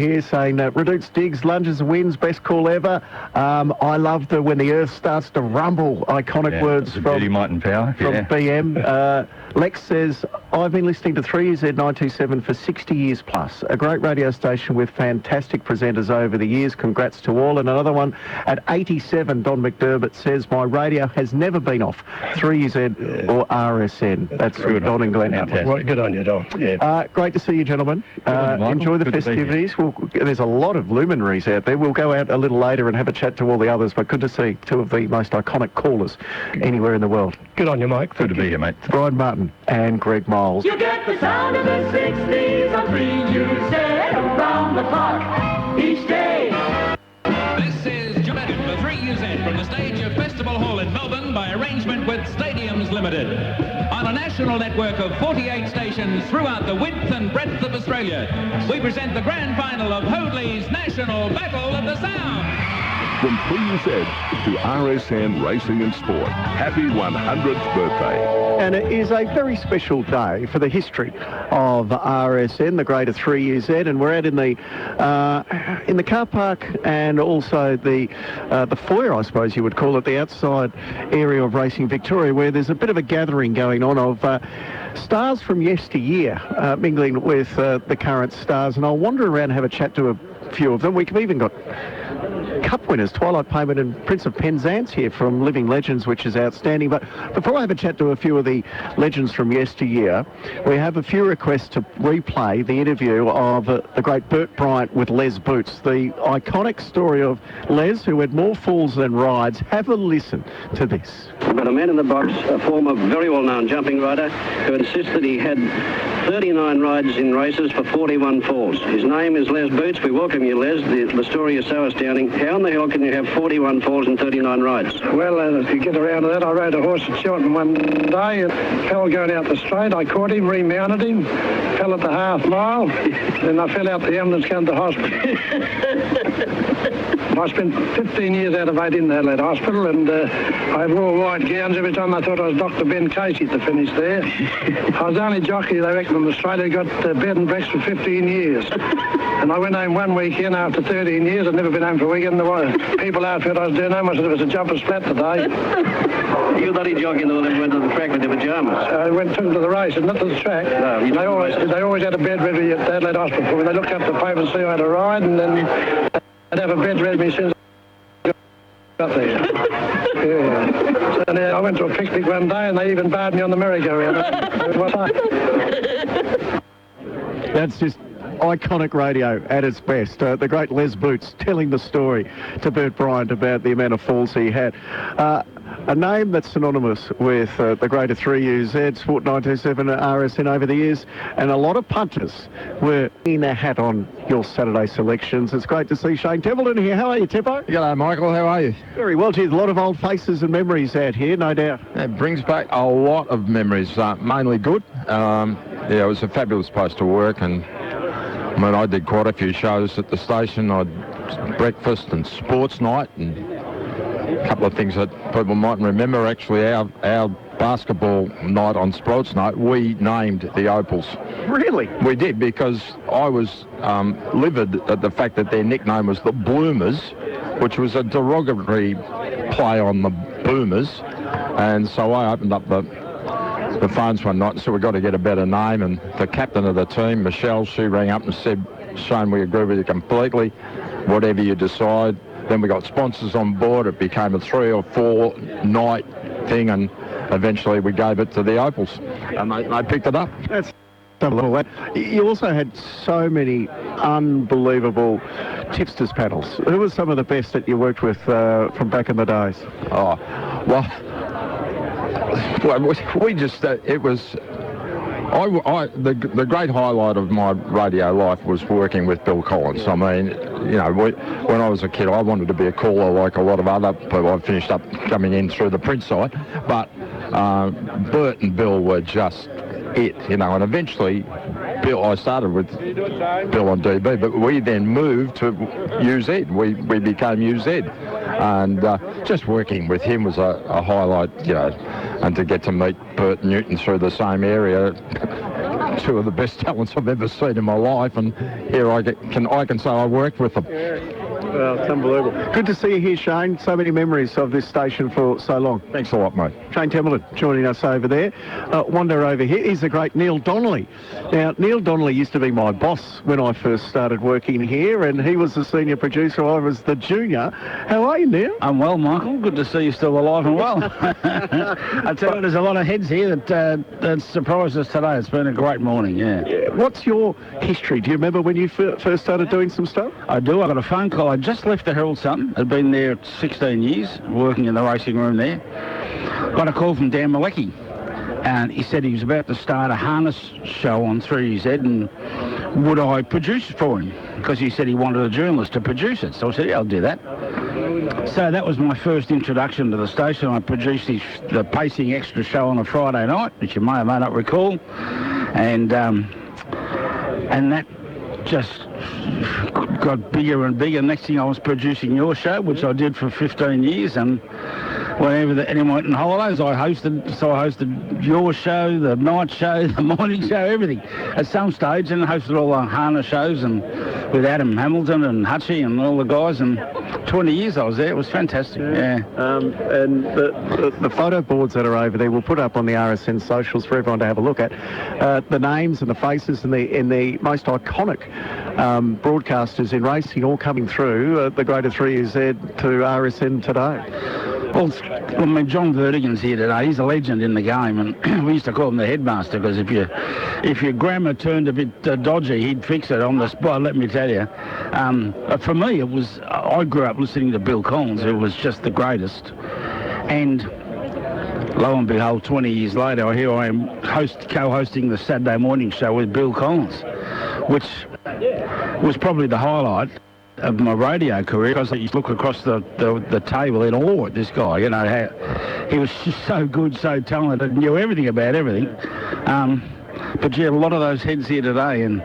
here saying Redoute's digs, lunges and wins, best call ever. I loved when the earth starts to rumble. Iconic words from Beauty, Might and Power. From BM. Lex says, I've been listening to 3UZ 927 for 60 years plus. A great radio station with fantastic presenters over the years. Congrats to all. And another one at 87, Don McDermott says, my radio has never been off 3UZ or RSN. That's good. Don and Glen. Right, good on you, Don. Yeah. Great to see you, gentlemen. Enjoy the festivities. There's a lot of luminaries out there. We'll go out a little later and have a chat to all the others, but good to see two of the most iconic callers anywhere in the world. Good on you, Mike. Good to be here, mate. Brian Martin and Greg Miles. You get the sound of the 60s on 3UZ around the clock each day. This is Gillette for 3UZ from the stage of Festival Hall in Melbourne by arrangement with Stadiums Limited. On a national network of 48 stations throughout the width and breadth of Australia, we present the grand final of Hoadley's National Battle of the Sound. From 3UZ to RSN Racing and Sport, happy 100th birthday. And it is a very special day for the history of RSN, the greater 3UZ, and we're out in the car park and also the foyer, I suppose you would call it, the outside area of Racing Victoria, where there's a bit of a gathering going on of stars from yesteryear mingling with the current stars. And I'll wander around and have a chat to a few of them. We've even got Cup winners, Twilight Payment and Prince of Penzance here from Living Legends, which is outstanding. But before I have a chat to a few of the legends from yesteryear, we have a few requests to replay the interview of the great Bert Bryant with Les Boots, the iconic story of Les, who had more falls than rides. Have a listen to this. We've got a man in the box, a former very well-known jumping rider, who insists that he had 39 rides in races for 41 falls. His name is Les Boots. We welcome you, Les. The story is so astounding. How in the hell can you have 41 falls and 39 rides? Well, to get around to that, I rode a horse at Cheltenham one day and fell going out the straight. I caught him, remounted him, fell at the half mile, then I fell out the ambulance, came to hospital. I spent 15 years out of 8 in that hospital, and I wore white gowns every time I thought I was Dr. Ben Casey to finish there. I was the only jockey, they reckon, in Australia got bed and breakfast for 15 years. And I went home one weekend after 13 years. I'd never been home for a weekend. The people out what I was doing home, I said it was a jumper's flat today. You bloody jockey that went to the track with your pyjamas? I took them to the race and not to the track. No, they always had a bed ready at Adelaide Hospital for me. They looked up the paper and see I had a ride, and then I'd have a bed ready as soon as I got there. Yeah. And I went to a picnic one day and they even barred me on the merry-go-round. That's just iconic radio at its best. The great Les Boots telling the story to Bert Bryant about the amount of falls he had. A name that's synonymous with the greater 3UZ, Sport 927 RSN over the years, and a lot of punters were in a hat on your Saturday selections. It's great to see Shane Templeton here. How are you, Tempo? G'day, Michael. How are you? Very well, geez. A lot of old faces and memories out here, no doubt. It brings back a lot of memories, mainly good. Yeah, it was a fabulous place to work, and I mean, I did quite a few shows at the station. I'd breakfast and sports night, and a couple of things that people mightn't remember. Actually, our basketball night on sports night, we named the Opals. Really? We did, because I was livid at the fact that their nickname was the Bloomers, which was a derogatory play on the Boomers. And so I opened up the phones one night and said, we've got to get a better name. And the captain of the team, Michelle, she rang up and said, Shane, we agree with you completely. Whatever you decide. Then we got sponsors on board. It became a 3 or 4 night thing, and eventually we gave it to the Opals, and they picked it up. That's unbelievable. You also had so many unbelievable tipsters panels. Who were some of the best that you worked with from back in the days? Oh, well, we just, it was... the great highlight of my radio life was working with Bill Collins. I mean, you know, when I was a kid, I wanted to be a caller like a lot of other people. I finished up coming in through the print side, but Bert and Bill were just it, you know, and eventually I started with Bill on DB, but we then moved to UZ. We became UZ, and just working with him was a highlight, you know, and to get to meet Bert Newton through the same area, two of the best talents I've ever seen in my life, and here I can say I worked with them. Well, it's unbelievable. Good to see you here, Shane. So many memories of this station for so long. Thanks a lot, mate. Shane Templeton joining us over there. Wander over here. He's the great Neil Donnelly. Now, Neil Donnelly used to be my boss when I first started working here, and he was the senior producer. I was the junior. How are you, Neil? I'm well, Michael. Good to see you still alive and well. I tell you, there's a lot of heads here that surprised us today. It's been a great morning, yeah. What's your history? Do you remember when you first started doing some stuff? I do. I got a phone call. I just left the Herald Sun. I'd been there 16 years, working in the racing room there. Got a call from Dan Malecki, and he said he was about to start a harness show on 3UZ, and would I produce it for him? Because he said he wanted a journalist to produce it. So I said, yeah, I'll do that. So that was my first introduction to the station. I produced the Pacing Extra show on a Friday night, which you may or may not recall, and that just got bigger and bigger. Next thing I was producing your show, which I did for 15 years, and whenever anyone went on holidays, I hosted your show, the night show, the morning show, everything at some stage, and hosted all the harness shows and with Adam Hamilton and Hutchie and all the guys, and 20 years I was there. It was fantastic. Yeah. And the photo boards that are over there, we'll put up on the RSN socials for everyone to have a look at. The names and the faces and the most iconic broadcasters in racing all coming through the Greater 3UZ to RSN today. Well, I mean, John Vertigan's here today. He's a legend in the game, and we used to call him the headmaster because if your grammar turned a bit dodgy, he'd fix it on the spot, let me tell you. For me, I grew up listening to Bill Collins, who was just the greatest. And lo and behold, 20 years later, here I am co-hosting the Saturday morning show with Bill Collins, which was probably the highlight of my radio career, because I used to look across the table in awe at this guy. You know, how he was just so good, so talented, knew everything about everything. But yeah, a lot of those heads here today, and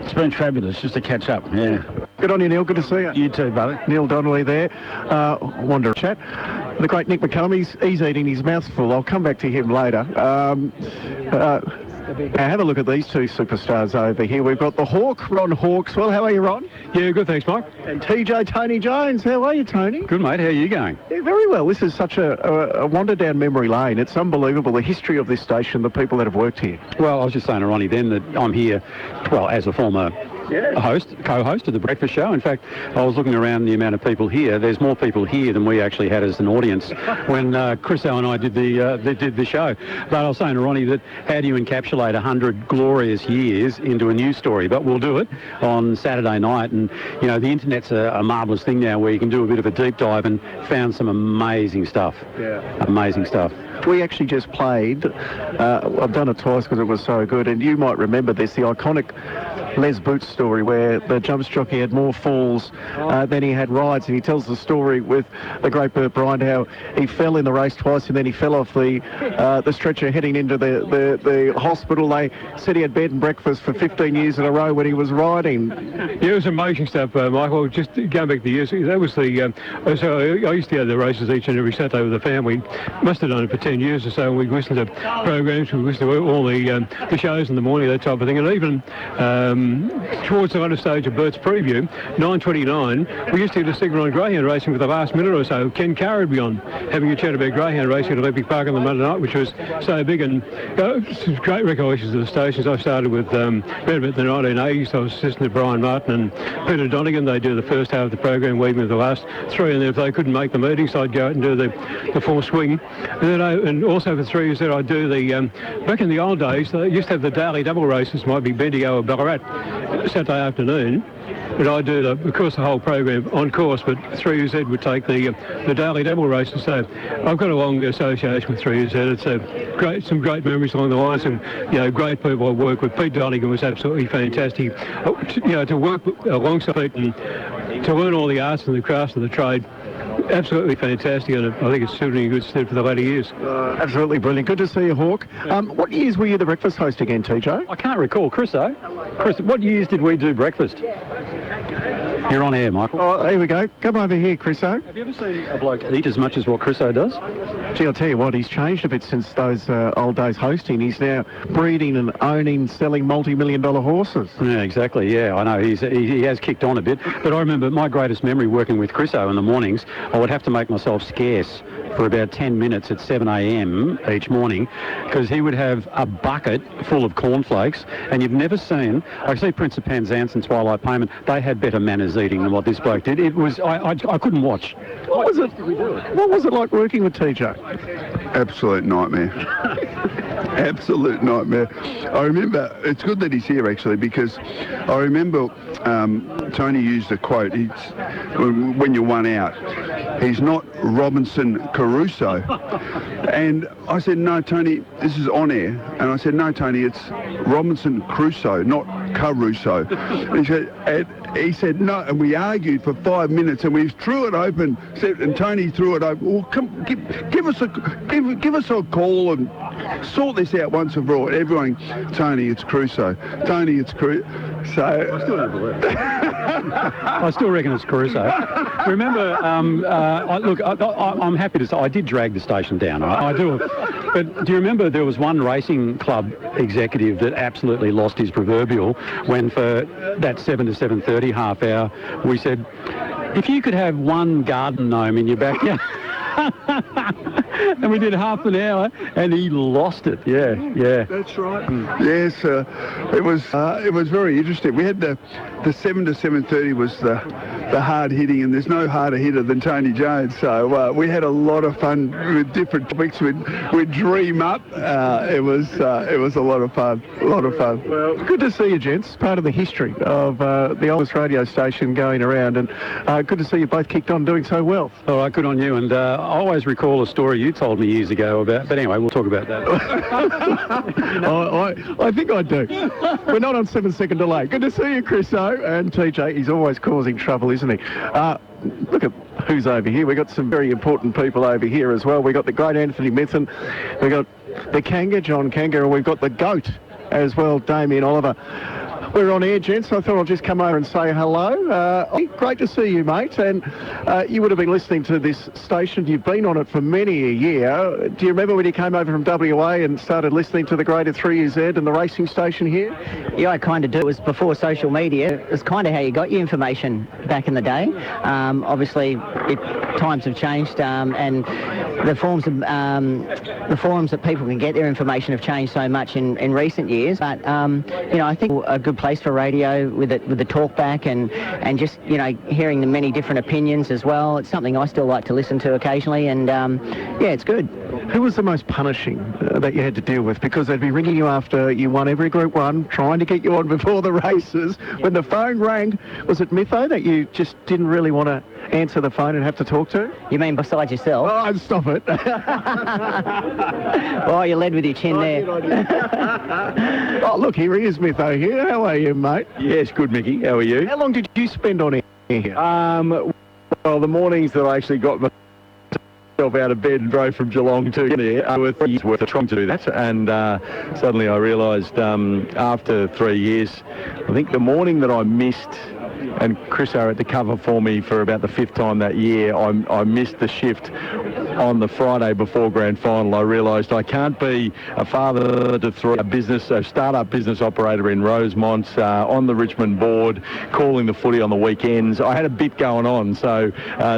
it's been fabulous just to catch up. Yeah. Good on you, Neil. Good to see you. You too, buddy. Neil Donnelly there. Wanderer chat. The great Nick McCullum, he's eating his mouth full. I'll come back to him later. Now have a look at these two superstars over here. We've got the Hawk, Ron Hawkswell. How are you, Ron? Yeah, good, thanks, Mike. And TJ Tony Jones. How are you, Tony? Good, mate. How are you going? Yeah, very well. This is such a wander down memory lane. It's unbelievable, the history of this station, the people that have worked here. Well, I was just saying to Ronnie then that I'm here, well, as a former co-host of the breakfast show. In fact, I was looking around the amount of people here. There's more people here than we actually had as an audience when Chriso and I did the show. But I was saying to Ronnie that how do you encapsulate 100 glorious years into a news story? But we'll do it on Saturday night. And, you know, the internet's a marvellous thing now where you can do a bit of a deep dive, and found some amazing stuff. Yeah. Amazing stuff. We actually just played, I've done it twice because it was so good, and you might remember this, the iconic Les Boots story where the jumps jockey had more falls than he had rides, and he tells the story with the great Bert Bryant how he fell in the race twice and then he fell off the stretcher heading into the hospital. They said he had bed and breakfast for 15 years in a row when he was riding. Yeah, it was amazing stuff, Michael. Just going back the years, that was the... so I used to go to the races each and every Saturday with the family. Must have done it for 10 years or so, and we listened to programs, we listened to all the shows in the morning, that type of thing, and even towards the latter stage of Bert's preview, 9:29, we used to do the signal on greyhound racing for the last minute or so. Ken Carr would be on, having a chat about greyhound racing at Olympic Park on the Monday night, which was so big, and some great recollections of the stations. I started with around about the 1980s. I was assistant to Brian Martin and Peter Donegan. They do the first half of the program, leaving with the last three, and if they couldn't make the meetings, I'd go out and do the full swing. And then and also for 3 years that I do back in the old days, they used to have the daily double races, might be Bendigo or Ballarat, Saturday afternoon. But I do, of course, the whole program on course, but 3UZ would take the daily double races. So I've got a long association with 3UZ. It's some great memories along the line, some great people I work with. Pete Donegan was absolutely fantastic. To work alongside Pete and to learn all the arts and the crafts of the trade. Absolutely fantastic, and I think it's suiting a good stead for the later years. Absolutely brilliant. Good to see you, Hawk. What years were you the breakfast host again, TJ? I can't recall. Chris, what years did we do breakfast? You're on air, Michael. Oh, here we go. Come over here, Chriso. Have you ever seen a bloke eat as much as what Chriso does? Gee, I'll tell you what, he's changed a bit since those old days hosting. He's now breeding and owning, selling multi-million-dollar horses. Yeah, exactly. Yeah, I know. He has kicked on a bit. But I remember my greatest memory working with Chriso in the mornings, I would have to make myself scarce for about 10 minutes at 7 a.m. each morning, because he would have a bucket full of cornflakes, and you've never seen... I see Prince of Penzance and Twilight Payment, they had better manners eating than what this bloke did. It was... I couldn't watch. What was it like working with TJ? Absolute nightmare. Absolute nightmare. I remember, it's good that he's here actually, because I remember Tony used a quote, when you're one out, he's not Robinson Crusoe. And I said, no, Tony, this is on air. And I said, no, Tony, it's Robinson Crusoe, not Caruso. And he said, no, and we argued for 5 minutes, and we threw it open, and Tony threw it open. Well, come, give us a call and sort this out once and for all. Everyone, Tony, it's Crusoe. Tony, it's Crusoe. So I still don't believe it. I still reckon it's Crusoe. Remember, I'm happy to say I did drag the station down. I do But do you remember there was one racing club executive that absolutely lost his proverbial when for that 7 to 7:30 half hour we said, if you could have one garden gnome in your backyard. And we did half an hour, and he lost it. Yeah. That's right. Yes, it was very interesting. We had the 7 to 7:30 was the hard hitting, and there's no harder hitter than Tony Jones. So we had a lot of fun with different topics. We'd dream up. It was a lot of fun. Well, good to see you, gents. Part of the history of the oldest radio station going around, and good to see you both kicked on doing so well. All right, good on you. And I always recall a story you told me years ago about, but anyway, we'll talk about that. I think I do. We're not on 7-second delay. Good to see you, Chriso. And TJ, he's always causing trouble, isn't he? Look at who's over here. We've got some very important people over here as well. We've got the great Anthony Mithen. We've got the Kanga, John Kanga, and we've got the GOAT as well, Damien Oliver. We're on air, gents, so I thought I'll just come over and say hello. Great to see you, mate. And you would have been listening to this station. You've been on it for many a year. Do you remember when you came over from WA and started listening to the Greater 3UZ and the racing station here? Yeah, I kind of do. It was before social media. It was kind of how you got your information back in the day. Obviously, times have changed, and the forums that people can get their information have changed so much in recent years. But I think a good place for radio with the talk back and just hearing the many different opinions as well. It's something I still like to listen to occasionally, and it's good. Who was the most punishing that you had to deal with? Because they'd be ringing you after you won every Group 1, trying to get you on before the races. When the phone rang, was it Mitho that you just didn't really want to answer the phone and have to talk to? You mean besides yourself? Oh, stop it. Oh, you led with your chin there. Oh, look, here he is, Mitho here. How are you, mate? Yes, good, Mickey. How are you? How long did you spend on air here? Well, the mornings that I actually got myself out of bed and drove from Geelong to there were 3 years worth of trying to do that, and suddenly I realised after 3 years, I think the morning that I missed, and Chris had to cover for me for about the 5th time that year, I missed the shift on the Friday before Grand Final. I realised I can't be a father to 3, a start-up business operator in Rosemont, on the Richmond board, calling the footy on the weekends. I had a bit going on, so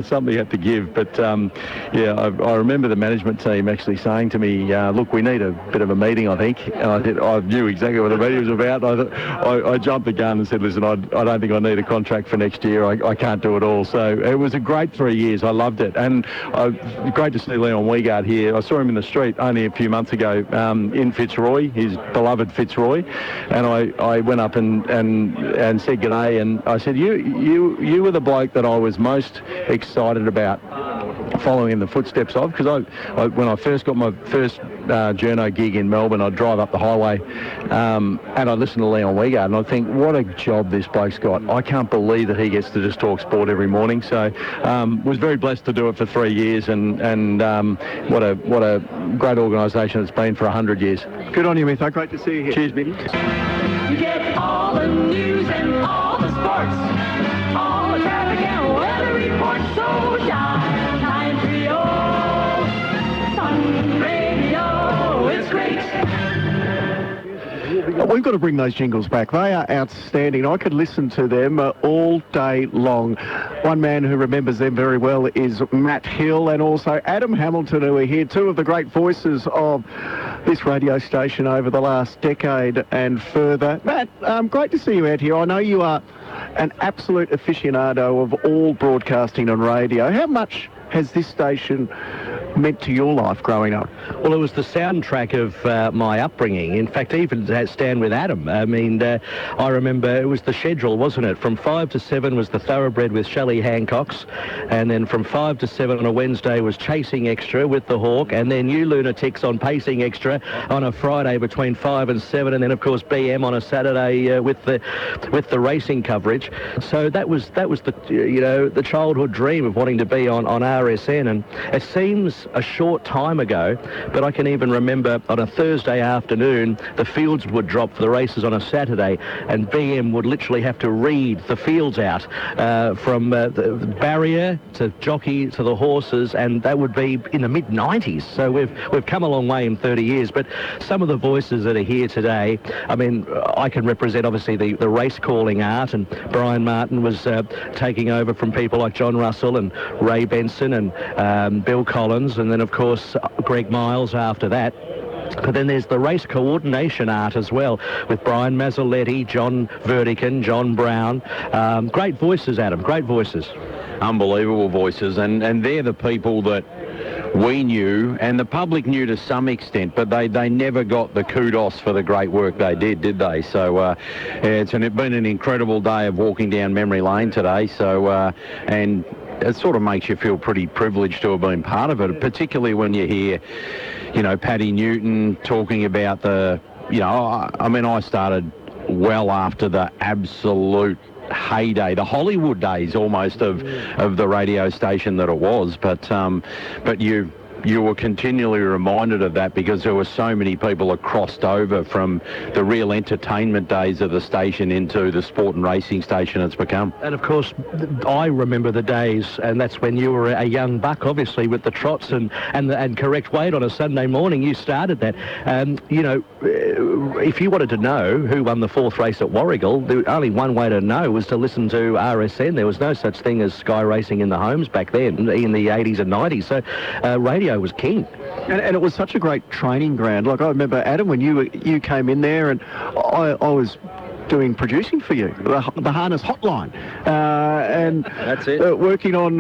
something had to give. But I remember the management team actually saying to me, look, we need a bit of a meeting, I think. And I knew exactly what the meeting was about. I jumped the gun and said, listen, I don't think I need a contract for next year. I can't do it all. So it was a great 3 years. I loved it. And great to see Leon Wiegard here. I saw him in the street only a few months ago in Fitzroy, his beloved Fitzroy. And I went up and said g'day. And I said, you were the bloke that I was most excited about following in the footsteps of, because when I first got my first journo gig in Melbourne, I'd drive up the highway and I'd listen to Leon Wiegard and I'd think, what a job this bloke's got. I can't believe that he gets to just talk sport every morning. So was very blessed to do it for 3 years, and what a great organisation it's been for 100 years. Good on you, Mitho. Great to see you here. Cheers, Mickey. You get all the news and all the sports, all the traffic and weather reports. So time for your Sun Radio. It's great. We've got to bring those jingles back. They are outstanding. I could listen to them all day long. One man who remembers them very well is Matt Hill, and also Adam Hamilton, who are here, two of the great voices of this radio station over the last decade and further. Matt, great to see you out here. I know you are an absolute aficionado of all broadcasting on radio. How much has this station meant to your life growing up? Well, it was the soundtrack of my upbringing. In fact, even to stand with Adam. I mean, I remember it was the schedule, wasn't it? From 5 to 7 was the Thoroughbred with Shelley Hancock's, and then from 5 to 7 on a Wednesday was Chasing Extra with the Hawk, and then You Lunatics on Pacing Extra on a Friday between 5 and 7, and then of course BM on a Saturday with the racing coverage. So that was the the childhood dream of wanting to be on RSN, and it seems was a short time ago, but I can even remember on a Thursday afternoon, the fields would drop for the races on a Saturday, and BM would literally have to read the fields out from the barrier to jockey to the horses, and that would be in the mid-90s. So we've come a long way in 30 years, but some of the voices that are here today, I mean, I can represent obviously the race calling art, and Brian Martin was taking over from people like John Russell and Ray Benson and Bill Collins, and then of course Greg Miles after that. But then there's the race coordination art as well, with Brian Mazzoletti, John Vertican, John Brown. Great voices, Adam, great voices. Unbelievable voices, and they're the people that we knew, and the public knew to some extent, but they never got the kudos for the great work they did they? So it's been an incredible day of walking down memory lane today, so and it sort of makes you feel pretty privileged to have been part of it, particularly when you hear, you know, Paddy Newton talking about the, you know, I mean, I started well after the absolute heyday, the Hollywood days almost of the radio station that it was, but you were continually reminded of that because there were so many people that crossed over from the real entertainment days of the station into the sport and racing station it's become. And of course, I remember the days, and that's when you were a young buck, obviously, with the trots and correct weight on a Sunday morning. You started that. You know, if you wanted to know who won the fourth race at Warragul, the only one way to know was to listen to RSN. There was no such thing as Sky Racing in the homes back then in the 80s and 90s. So radio was king. And it was such a great training ground. Like, I remember, Adam, when you came in there, and I was doing producing for you, the Harness Hotline, and that's it. Working on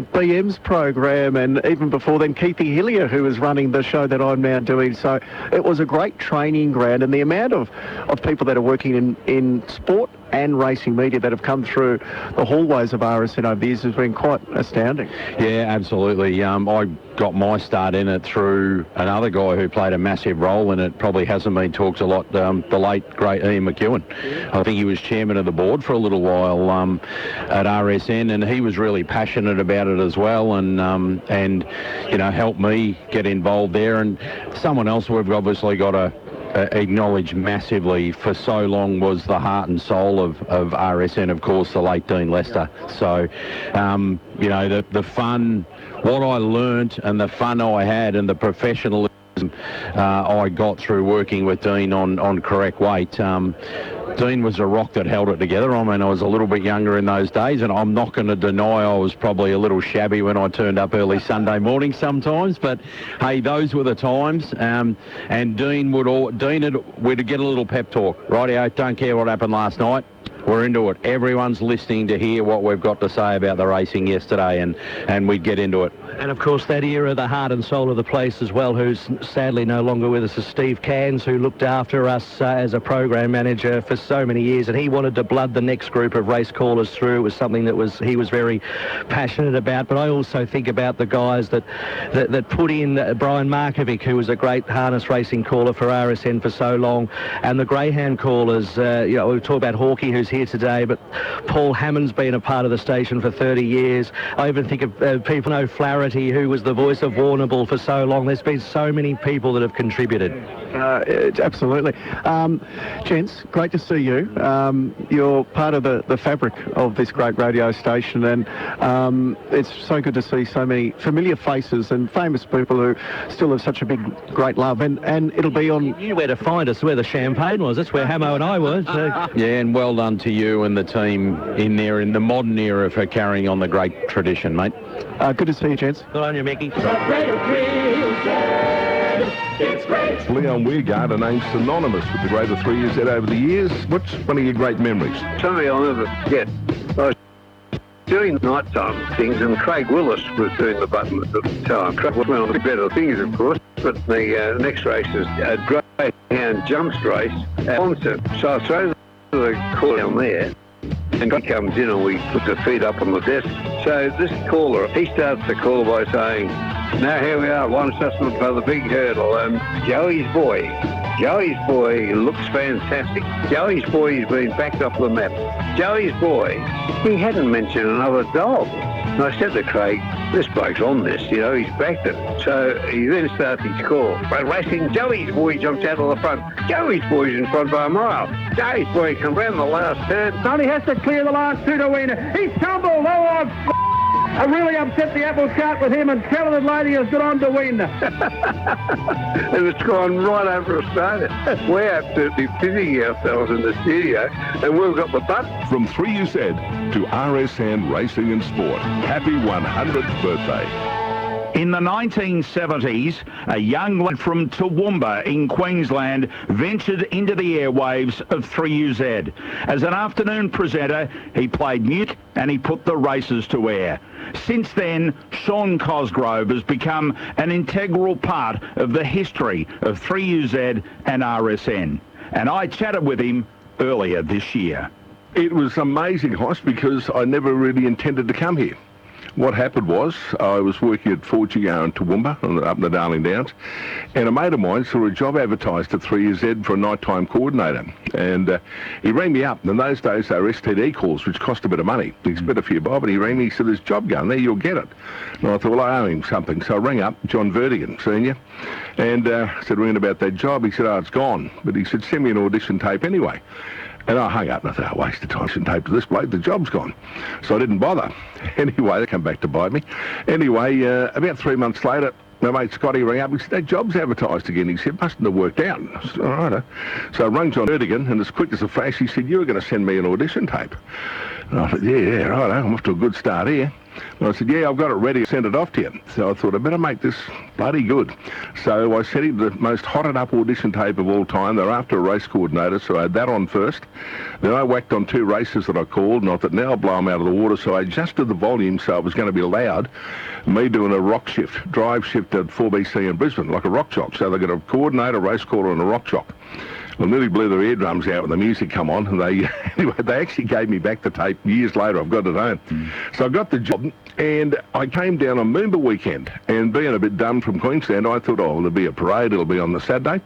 BM's program, and even before then, Keithy Hillier, who was running the show that I'm now doing. So it was a great training ground, and the amount of people that are working in sport and racing media that have come through the hallways of RSN over the years has been quite astounding. Yeah, absolutely. I got my start in it through another guy who played a massive role in it, probably hasn't been talked a lot, the late, great Ian McEwen. I think he was chairman of the board for a little while at RSN, and he was really passionate about it as well, and you know, helped me get involved there. And someone else we've obviously got to acknowledged massively for so long was the heart and soul of RSN, of course, the late Dean Lester. So, you know, the fun, what I learnt and the fun I had and the professionalism I got through working with Dean on correct weight. Dean was a rock that held it together. I mean, I was a little bit younger in those days, and I'm not going to deny I was probably a little shabby when I turned up early Sunday morning sometimes, but hey, those were the times. And we'd get a little pep talk. Rightio, don't care what happened last night. We're into it. Everyone's listening to hear what we've got to say about the racing yesterday, and we'd get into it. And of course, that era, the heart and soul of the place as well, who's sadly no longer with us, is Steve Cairns, who looked after us as a program manager for so many years, and he wanted to blood the next group of race callers through. It was something that he was very passionate about. But I also think about the guys that put in Brian Markovic, who was a great harness racing caller for RSN for so long, and the greyhound callers. You know, we talk about Hawkey, who's here today, but Paul Hammond's been a part of the station for 30 years. I even think of people know Flaherty, who was the voice of Warrnambool for so long. There's been so many people that have contributed. Absolutely. Gents, great to see you. You're part of the fabric of this great radio station, and it's so good to see so many familiar faces and famous people who still have such a great love, and it'll be on... You knew where to find us, where the champagne was. That's where Hamo and I were. Yeah, and well done to you and the team in there in the modern era for carrying on the great tradition, mate. Good to see you, gents. Good on you, Mickey. Leon Weirgard, a name synonymous with the greater 3 years over the years. What's one of your great memories? Something I'll never forget. I was doing nighttime things, and Craig Willis was doing the button at the time. Craig was one of the better things, of course, but the next race is a greyhound jumps race at Onset. So I throw the call down there, and he comes in and we put the feet up on the desk. So this caller, he starts the call by saying, "Now here we are, one assessment for the big hurdle, Joey's boy, Joey's boy looks fantastic. Joey's boy has been backed off the map. Joey's boy, he hadn't mentioned another dog. And I said to Craig, this bloke's on this, you know, he's backed it. So he then starts his call. But racing, Joey's boy jumps out of the front. Joey's boy's in front by a mile. Joey's boy comes round the last turn. Sonny has to clear the last two to win. He's tumbled. Oh, I really upset the apple cart with him, and talented lady has gone on to win. And it's gone right over Australia. We're absolutely pissing ourselves in the studio, and we've got the butt. From 3UZ to RSN Racing and Sport, happy 100th birthday. In the 1970s, a young lad from Toowoomba in Queensland ventured into the airwaves of 3UZ. As an afternoon presenter, he played music and he put the races to air. Since then, Sean Cosgrove has become an integral part of the history of 3UZ and RSN. And I chatted with him earlier this year. It was amazing, Hoss, because I never really intended to come here. What happened was, I was working at Fortune in Toowoomba, up in the Darling Downs, and a mate of mine saw a job advertised at 3UZ for a nighttime coordinator. And he rang me up. And in those days, they were STD calls, which cost a bit of money. He spent a few bob, and he rang me. He said, there's a job going there, you'll get it. And I thought, well, I owe him something. So I rang up John Vertigan, senior, and said, ringing about that job. He said, oh, it's gone. But he said, send me an audition tape anyway. And I hung up and I thought, I wasted time and tape to this bloke, the job's gone. So I didn't bother. Anyway, they come back to bite me. Anyway, about 3 months later, my mate Scotty rang up and he said, that job's advertised again. He said, mustn't have worked out. I said, all right. So I rang John Erdigan, and as quick as a flash, he said, you were going to send me an audition tape. And I thought, yeah, right, I'm off to a good start here. And I said, yeah, I've got it ready, send it off to you. So I thought, I better make this bloody good. So I sent him the most hotted up audition tape of all time. They're after a race coordinator, so I had that on first. Then I whacked on 2 races that I called, and I thought, now I'll blow them out of the water. So I adjusted the volume so it was going to be loud. Me doing a rock shift, drive shift at 4BC in Brisbane, like a rock jock. So they got a coordinator, race caller, and a rock jock. Well, nearly blew their eardrums out when the music come on. And they actually gave me back the tape years later. I've got it home. So I got the job, and I came down on Moomba weekend. And being a bit dumb from Queensland, I thought, oh, there'll be a parade. It'll be on the Saturday.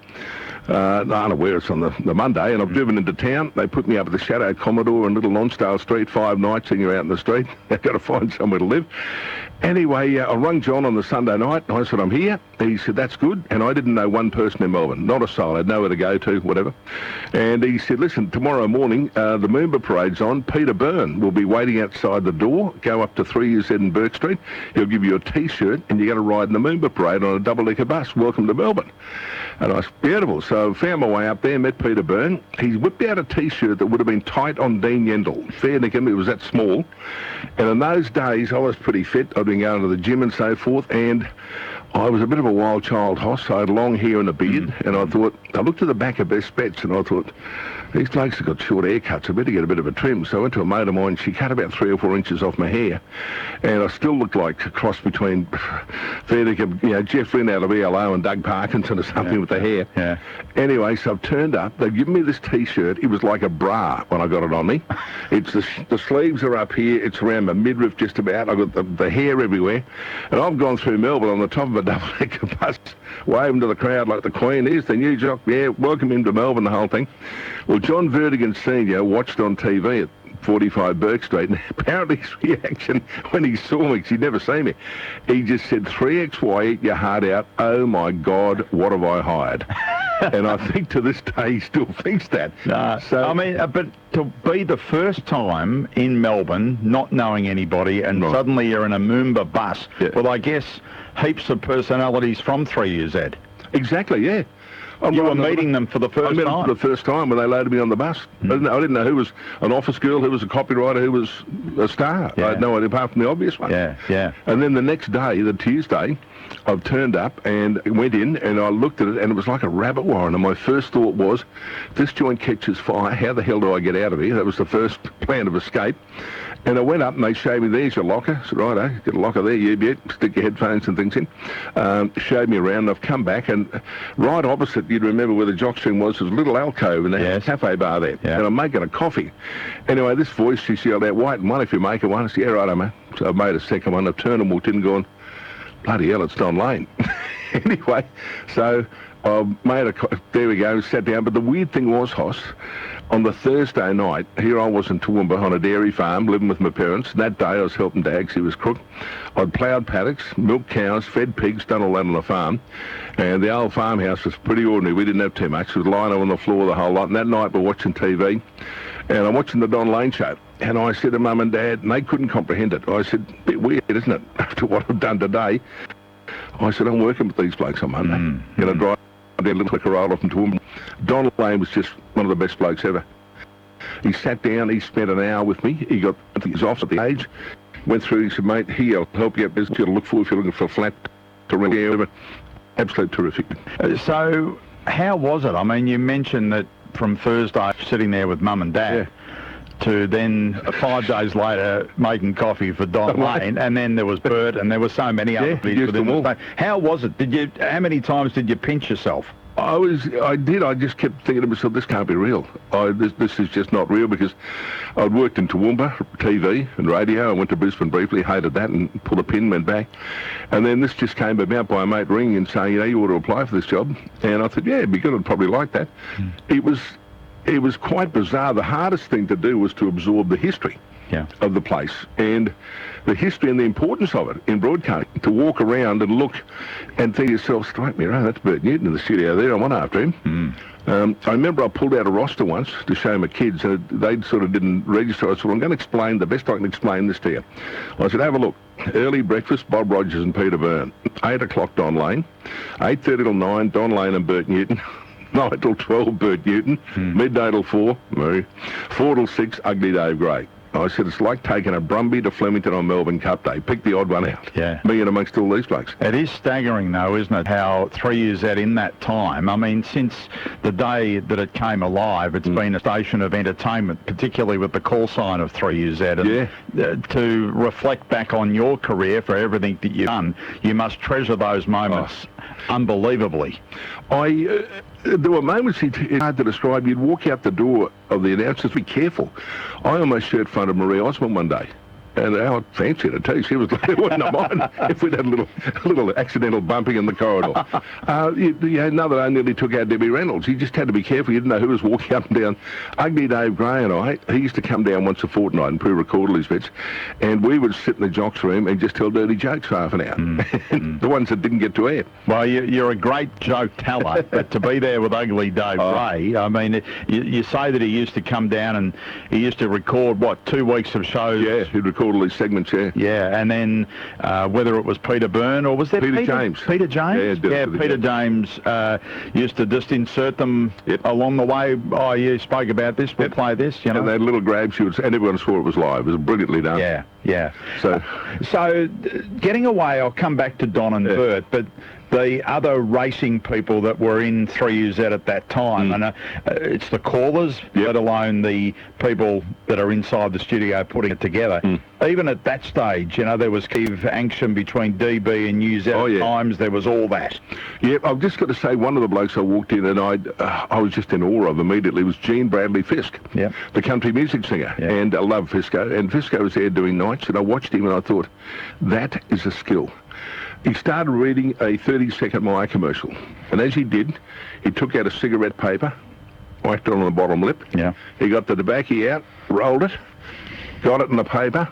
Unaware it's on the Monday, and I've driven into town. They put me up at the Shadow Commodore in Little Lonsdale Street 5 nights, and you're out in the street. They've got to find somewhere to live. Anyway, I rung John on the Sunday night, and I said, I'm here. He said, that's good. And I didn't know one person in Melbourne, not a soul. I had nowhere to go to, whatever. And he said, listen, tomorrow morning, the Moomba parade's on. Peter Byrne will be waiting outside the door. Go up to 3UZ in Burke Street. He'll give you a T-shirt, and you're going to ride in the Moomba parade on a double-decker bus. Welcome to Melbourne. And I was beautiful. So I found my way up there, met Peter Byrne. He's whipped out a T-shirt that would have been tight on Dean Yendall. Fair dinkum, it was that small. And in those days, I was pretty fit. I'd been going to the gym and so forth, and I was a bit of a wild child, Hoss. I had long hair and a beard, and I thought, I looked at the back of Best Bets, and I thought, these blokes have got short haircuts, I better get a bit of a trim. So I went to a mate of mine, she cut about 3 or 4 inches off my hair, and I still looked like a cross between Jeff Lynn out of ELO and Doug Parkinson or something with the hair. Yeah. Anyway, so I've turned up. They've given me this T-shirt. It was like a bra when I got it on me. It's the sleeves are up here. It's around my midriff just about. I've got the hair everywhere. And I've gone through Melbourne on the top of a double-decker bus, waving to the crowd like the Queen. Here's the new jock. Yeah, welcome him to Melbourne, the whole thing. Well, John Vertigan Sr. watched on TV at 45 Burke Street, and apparently his reaction when he saw me, because he'd never seen me, he just said, 3XY, eat your heart out. Oh, my God, what have I hired? And I think to this day he still thinks that. So I mean, but to be the first time in Melbourne, not knowing anybody, and suddenly you're in a Moomba bus, well, I guess heaps of personalities from 3UZ. Exactly, yeah. You were meeting them for the first time? I met them for the first time when they loaded me on the bus. I didn't know who was an office girl, who was a copywriter, who was a star. I had no idea apart from the obvious one. Yeah. And then the next day, the Tuesday, I've turned up and went in and I looked at it and it was like a rabbit warren. And my first thought was, if this joint catches fire, how the hell do I get out of here? That was the first plan of escape. And I went up and they showed me, there's your locker. I said, righto, get a locker there, yeah, stick your headphones and things in. Showed me around and I've come back and right opposite, you'd remember where the jockstring was a little alcove and they had a cafe bar there. Yeah. And I'm making a coffee. Anyway, this voice, she yelled out, white and one if you make it one. I said, yeah, righto, mate. So I've made a second one. I've turned and walked in and gone, bloody hell, it's Don Lane. Anyway, so There we go, sat down. But the weird thing was, Hoss, on the Thursday night, here I was in Toowoomba on a dairy farm, living with my parents. That day I was helping Dags, he was crook. I'd ploughed paddocks, milked cows, fed pigs, done all that on the farm. And the old farmhouse was pretty ordinary. We didn't have too much. It was lying on the floor the whole lot. And that night we're watching TV, and I'm watching the Don Lane show. And I said to Mum and Dad, and they couldn't comprehend it. I said, bit weird, isn't it, after what I've done today? I said, I'm working with these blokes on Monday. Going to drive down a little Corolla from Toowoomba. Don Lane was just one of the best blokes ever. He sat down, he spent an hour with me. He got his office at the age, went through, he said, mate, here, I'll help you out business to look for if you're looking for a flat to rent. Yeah, absolute terrific. So, how was it? I mean, you mentioned that from Thursday, sitting there with Mum and Dad, to then 5 days later making coffee for Don Lane, and then there was Bert, and there were so many other people within the state. How was it? How many times did you pinch yourself? I did. I just kept thinking to myself, this can't be real. This is just not real, because I'd worked in Toowoomba, TV and radio. I went to Brisbane briefly, hated that, and pulled a pin, went back. And then this just came about by a mate ringing and saying, you ought to apply for this job. And I thought, yeah, it'd be good. I'd probably like that. It was quite bizarre. The hardest thing to do was to absorb the history of the place and the history and the importance of it in broadcasting. To walk around and look and think to yourself, straight me around, that's Bert Newton in the studio there, I went after him. I remember I pulled out a roster once to show my kids, and they sort of didn't register. I said, well, I'm going to explain the best I can explain this to you. I said, have a look. Early breakfast, Bob Rogers and Peter Byrne. 8 o'clock, Don Lane. 8:30 till 9, Don Lane and Bert Newton. 9 till 12, Bert Newton. Midday till 4, me. 4 till 6, Ugly Dave Gray. I said, it's like taking a Brumby to Flemington on Melbourne Cup Day. Pick the odd one out. Me in amongst all these blokes. It is staggering, though, isn't it, how 3 years out in that time, I mean, since the day that it came alive, it's been a station of entertainment, particularly with the call sign of 3 years out. And, to reflect back on your career for everything that you've done, you must treasure those moments unbelievably. There were moments it's hard to describe. You'd walk out the door of the announcers, be careful. I almost shirt fronted Marie Osmond one day. And how fancy to too. She was like, it wasn't mine if we'd had a little accidental bumping in the corridor. Another day nearly took out Debbie Reynolds. You just had to be careful. You didn't know who was walking up and down. Ugly Dave Gray and he used to come down once a fortnight and pre-record all his bits. And we would sit in the jocks room and just tell dirty jokes for half an hour. The ones that didn't get to air. Well, you're a great joke teller, but to be there with Ugly Dave Gray, I mean, you say that he used to come down and he used to record, 2 weeks of shows? Yeah, he'd record all these segments, Yeah, and then whether it was Peter Byrne or was there Peter James? Peter James? Yeah, Peter James used to just insert them along the way. Oh, you spoke about this, we'll play this, you know. And they had little grabs, and everyone swore it was live. It was brilliantly done. Yeah. So getting away, I'll come back to Don and Bert, but the other racing people that were in 3 years out at that time, and it's the callers, let alone the people that are inside the studio putting it together. Even at that stage, you know, there was action between DB and News out at times. There was all that. Yeah, I've just got to say, one of the blokes I walked in and I was just in awe of immediately was Gene Bradley Fisk, the country music singer. And I love Fisco. And Fisco was there doing nights, and I watched him and I thought, that is a skill. He started reading a 30-second Myer commercial. And as he did, he took out a cigarette paper, whacked it on the bottom lip. He got the tobacco out, rolled it, got it in the paper,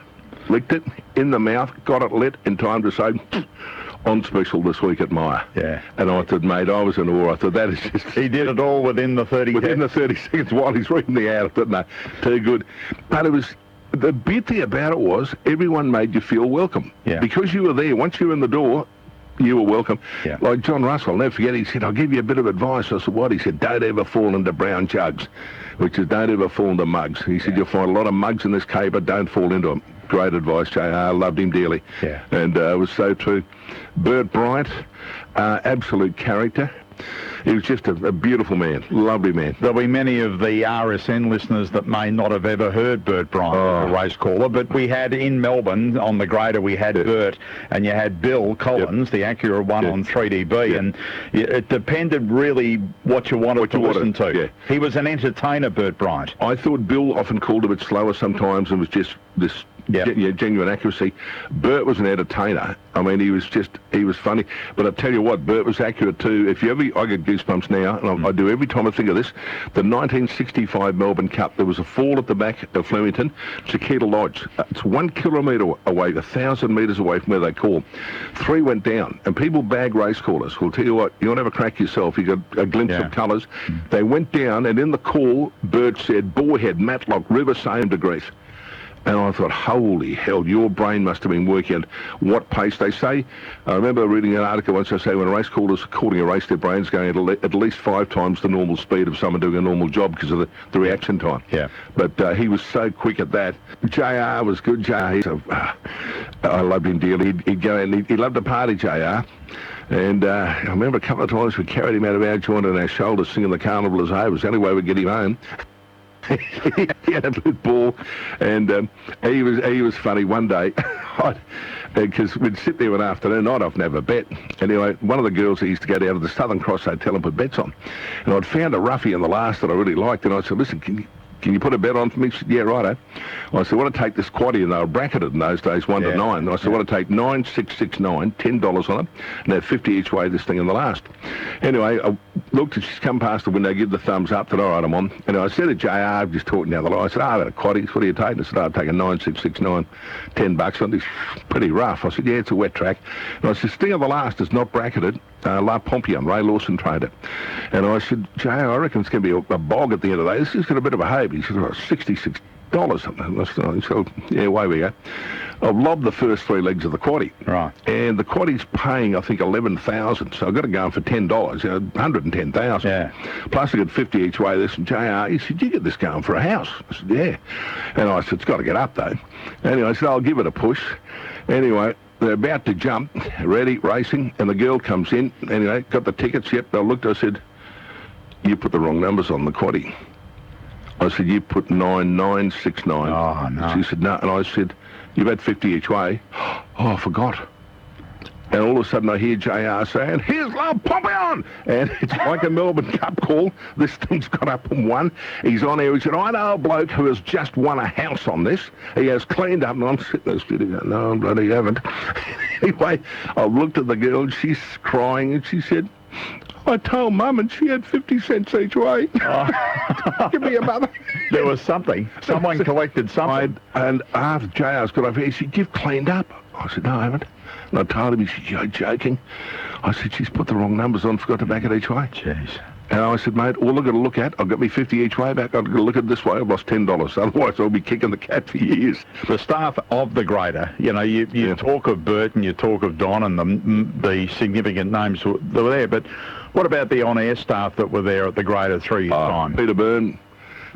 licked it in the mouth, got it lit in time to say, on special this week at Myer. And I thought, mate, I was in awe. I thought, that is just... He did it all within the 30 Within the 30 seconds while he's reading the ad. I thought, no, too good. But it was... The beauty about it was everyone made you feel welcome. Because you were there. Once you were in the door, you were welcome. Like John Russell, I'll never forget, he said, I'll give you a bit of advice. I said, what? He said, don't ever fall into brown jugs, which is don't ever fall into mugs. He said, you'll find a lot of mugs in this caper, don't fall into them. Great advice, JR. I loved him dearly. And it was so true. Bert Bryant, absolute character. He was just a beautiful man, lovely man. There'll be many of the RSN listeners that may not have ever heard Bert Bryant as a race caller, but we had in Melbourne, on the grader, we had Bert, and you had Bill Collins, the Acura one on 3DB, and it depended really what you wanted to listen to. He was an entertainer, Bert Bryant. I thought Bill often called a bit slower sometimes and was just this genuine accuracy. Bert was an entertainer. I mean, he was funny. But I tell you what, Bert was accurate too. I get goosebumps now, and I do every time I think of this. The 1965 Melbourne Cup, there was a fall at the back of Flemington, Chiquita Lodge. It's 1 kilometre away, 1,000 metres away from where they call. 3 went down, and people bag race callers. We'll tell you what, you want to have a crack yourself, you got a glimpse of colours. They went down, and in the call, Bert said, Boarhead, Matlock, River, same degrees. And I thought, holy hell, your brain must have been working at what pace. They say, I remember reading an article once, they say when race callers are calling a race, their brain's going at least 5 times the normal speed of someone doing a normal job because of the reaction time. Yeah. But he was so quick at that. JR was good. I loved him dearly. He'd go and he loved to party, JR. And I remember a couple of times we carried him out of our joint on our shoulders singing the Carnival as Hay. It was the only way we'd get him home. He had a little ball, and he was funny one day, because we'd sit there one afternoon. I'd often have a bet. Anyway, one of the girls that used to go down to the Southern Cross Hotel and put bets on, and I'd found a roughie in the last that I really liked, and I said, listen, can you put a bet on for me? She said, yeah, righto. I said, I want to take this quaddie, and they were bracketed in those days, 1 to 9. I said, I want to take 9, 6, 6, 9, $10 on it, and have 50 each way this thing in the last. Anyway, I looked, and she's come past the window, give the thumbs up, that all right, I'm on. And I said to JR, just talking down the line, I said, I've got a quaddie, what are you taking? I said, I'll take a 9, 6, 6, 9, $10 on this. Pretty rough. I said, yeah, it's a wet track. And I said, Sting of the Last is not bracketed. La Pompion, Ray Lawson trained it. And I said, JR, I reckon it's going to be a bog at the end of the day. This has got a bit of a hope. He said, oh, $66 something. So, yeah, away we go. I've lobbed the first 3 legs of the quaddie. Right. And the quaddie's paying, I think, $11,000. So I've got to go in for $10, $110,000. Yeah. Plus I got 50 each way. This, and JR, he said, you get this going for a house? I said, yeah. And I said, it's got to get up, though. Anyway, I said, I'll give it a push. Anyway, they're about to jump, ready, racing, and the girl comes in. Anyway, got the tickets. Yep, I looked, I said, you put the wrong numbers on the quaddie. I said, you put 9969. Oh, no. She said, no. And I said, you've had 50 each way. Oh, I forgot. And all of a sudden I hear JR saying, here's La Pompion! And it's like a Melbourne Cup call. This thing's got up and won. He's on air. He said, I know a bloke who has just won a house on this. He has cleaned up. And I'm sitting there sitting going, no, I bloody haven't. Anyway, I looked at the girl and she's crying and she said, I told Mum and she had 50 cents each way. Oh. Give me a mother. There was something. Someone collected something. And after JR's got up here, he said, you've cleaned up. I said, no, I haven't. And I told him, he said, you're joking. I said, she's put the wrong numbers on, forgot to back it each way. Jeez. And I said, mate, all I've got to look at, I've got me 50 each way back, I've got to look at it this way, I've lost $10. Otherwise, I'll be kicking the cat for years. The staff of the Greater, you know, you talk of Bert and you talk of Don and the significant names that were there, but what about the on-air staff that were there at the Greater 3 years' time? Peter Byrne.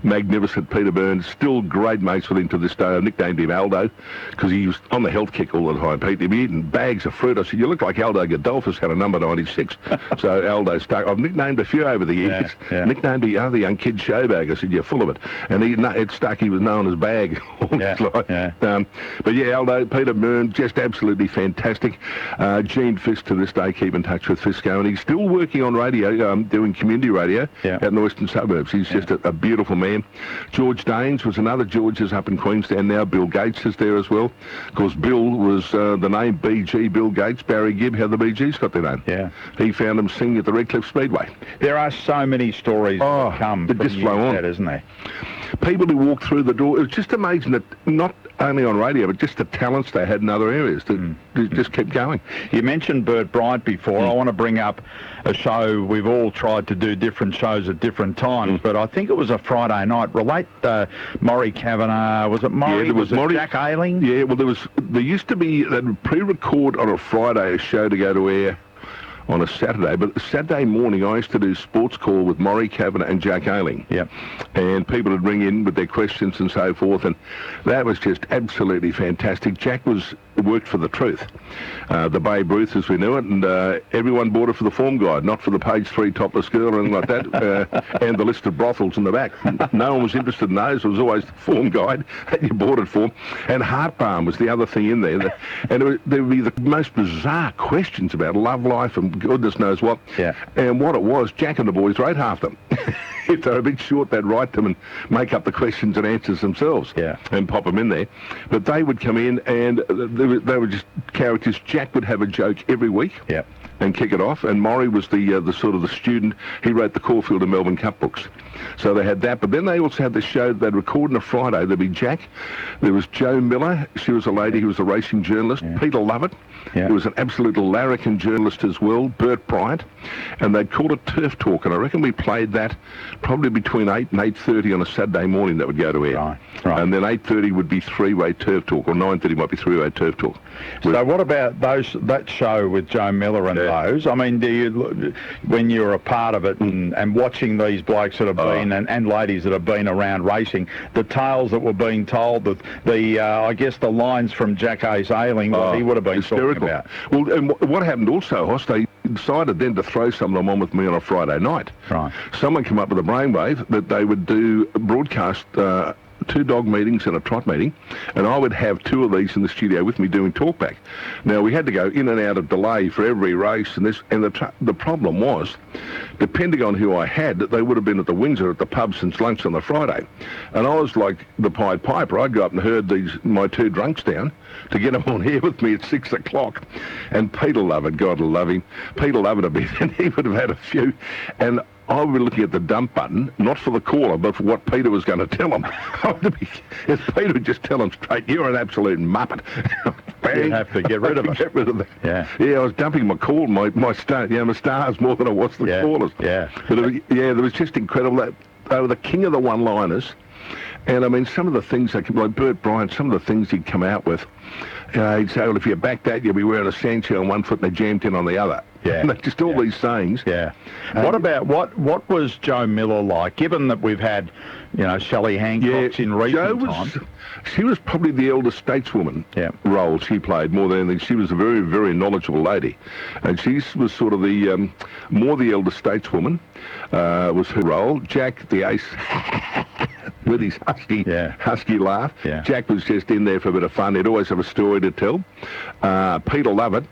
Magnificent Peter Burns, still great mates with him to this day. I nicknamed him Aldo because he was on the health kick all the time. He'd be eating bags of fruit. I said, you look like Aldo Godolphus had a number 96. So Aldo stuck. I've nicknamed a few over the years. Yeah. Nicknamed the other young kid Showbag. I said, you're full of it. And it stuck. He was known as Bag all his life. Yeah. But yeah, Aldo, Peter Burns, just absolutely fantastic. Gene Fisk to this day, keep in touch with Fisco. And he's still working on radio, doing community radio out in the western suburbs. He's just a beautiful man. George Daines was another George is up in Queensland now. Bill Gates is there as well. Of course, Bill was the name BG, Bill Gates. Barry Gibb, how the BG's got their name. Yeah. He found them singing at the Redcliffe Speedway. There are so many stories that come from just flow on. that, isn't there? People who walked through the door, it was just amazing that not only on radio, but just the talents they had in other areas that just kept going. You mentioned Bert Bryant before. I want to bring up a show. We've all tried to do different shows at different times, but I think it was a Friday night. Relate Maury Kavanagh. Was it Maury? Yeah, there was Maury. Jack Ailing? Yeah, well, there used to be, they'd pre-record on a Friday a show to go to air on a Saturday, but Saturday morning I used to do sports call with Maury Kavanagh and Jack Ailing. Yeah. And people would ring in with their questions and so forth, and that was just absolutely fantastic. Jack worked for The Truth, the Babe Ruth as we knew it, and everyone bought it for the form guide, not for the page 3 topless girl or anything like that, and the list of brothels in the back. No one was interested in those. It was always the form guide that you bought it for. And Heart Balm was the other thing in there. And there would be the most bizarre questions about love life and goodness knows what. Yeah. And what it was, Jack and the boys wrote half them. if they're a bit short, they'd write them and make up the questions and answers themselves and pop them in there. But they would come in and they were just characters. Jack would have a joke every week. And kick it off, and Maury was the sort of the student. He wrote the Caulfield and Melbourne Cup books, so they had that. But then they also had the show they'd record on a Friday. There'd be Jack, there was Jo Miller, she was a lady who was a racing journalist, Peter Lovett, who was an absolute larrikin journalist as well, Bert Bryant, and they'd call it Turf Talk, and I reckon we played that probably between 8 and 8:30 on a Saturday morning. That would go to air, and then 8:30 would be three-way Turf Talk, or 9:30 might be three-way Turf Talk. So what about that show with Jo Miller and those? I mean, do you, when you're a part of it and watching these blokes that have been and ladies that have been around racing, the tales that were being told, I guess the lines from Jack Ace Ailing, what he would have been talking about. Well, and what happened also, Hoss, they decided then to throw some of them on with me on a Friday night. Someone came up with a brainwave that they would do broadcast 2 dog meetings and a trot meeting, and I would have 2 of these in the studio with me doing talkback. Now, we had to go in and out of delay for every race, and the problem was, depending on who I had, they would have been at the Windsor at the pub since lunch on the Friday. And I was like the Pied Piper. I'd go up and herd my 2 drunks down to get them on here with me at 6 o'clock. And Peter Lovett, God love him, Peter Lovett would be, and he would have had a few, and I would be looking at the dump button, not for the caller, but for what Peter was going to tell him. If Peter would just tell him straight, you're an absolute muppet. You'd have to get rid of it. Get rid of that. Yeah, I was dumping my call, my stars more than I was the callers. But it was just incredible. They were the king of the one-liners. And I mean, some of the things, like Bert Bryant, some of the things he'd come out with, he'd say, well, if you back that, you'll be wearing a sandshell on one foot and a jam tin on the other. And just all these sayings. What about, what was Jo Miller like, given that we've had, Shelley Hancock's in recent times? She was probably the elder stateswoman role she played more than anything. She was a very, very knowledgeable lady. And she was sort of the, more the elder stateswoman was her role. Jack, the ace, with his husky laugh. Jack was just in there for a bit of fun. He'd always have a story to tell. Peter Lovett,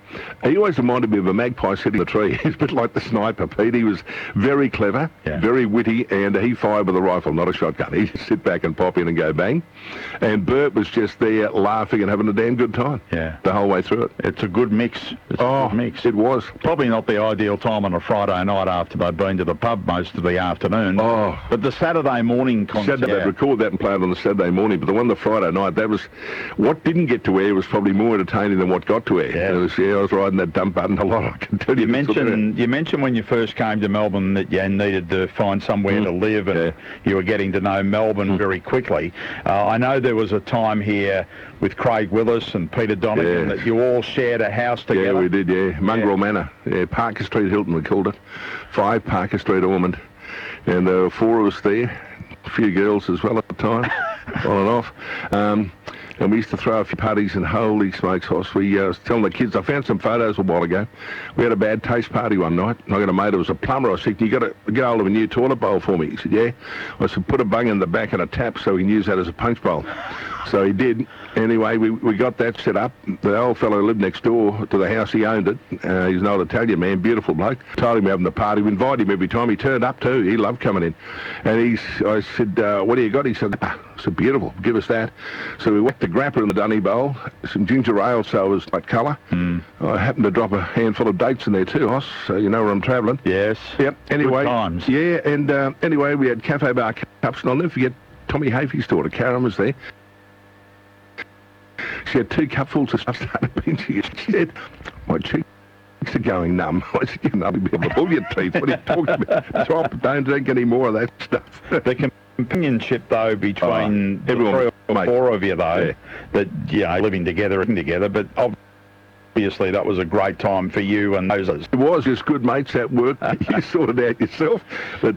he always reminded me of a magpie sitting in a tree. He's a bit like the sniper, Pete. He was very clever, very witty, and he fired with a rifle, not a shotgun. He'd just sit back and pop in and go bang. And Bert was just there laughing and having a damn good time the whole way through it. It's a good mix. It's a good mix. It was. Probably not the ideal time on a Friday night after they'd been to the pub most of the afternoon. But the Saturday morning concert. They'd record that and play it on the Saturday morning, but the one the Friday night, that was, what didn't get to air was probably more entertaining than what got to air. I was riding that dump button a lot, I can tell you. You mentioned when you first came to Melbourne that you needed to find somewhere to live, and you were getting to know Melbourne very quickly. I know there was a time here with Craig Willis and Peter Donegan that you all shared a house together. Yeah, we did, Mongrel Manor. Parker Street Hilton, we called it. 5 Parker Street Ormond. And there were 4 of us there. A few girls as well at the time, on and off. And we used to throw a few parties, and holy smokes, Hoss, we was telling the kids, I found some photos a while ago. We had a bad taste party one night, and I got a mate who was a plumber. I said, you got to get hold of a new toilet bowl for me? He said, yeah. I said, put a bung in the back and a tap so we can use that as a punch bowl. So he did. Anyway, we got that set up. The old fellow lived next door to the house. He owned it. He's an old Italian man, beautiful bloke. Told him having the party. We invited him every time. He turned up too. He loved coming in. And I said, what do you got? He said, I said, beautiful, give us that. So we whacked the grappa in the dunny bowl, some ginger ale so it was that colour. I happened to drop a handful of dates in there too, Hoss, so you know where I'm travelling. Yes. Yep, anyway. Good times. Yeah, and anyway, we had cafe bar cups, and I'll never forget Tommy Hafey's daughter, Karen, was there. She had 2 cupfuls of stuff started pinching it. She said, my cheeks are going numb. I said, you're not going to be able to pull your teeth. What are you talking about? Stop, don't drink any more of that stuff. The companionship, though, between everyone, 3 or 4 of you, though, that, living together, but obviously that was a great time for you and those. It was just good mates at work. You sorted out yourself. But,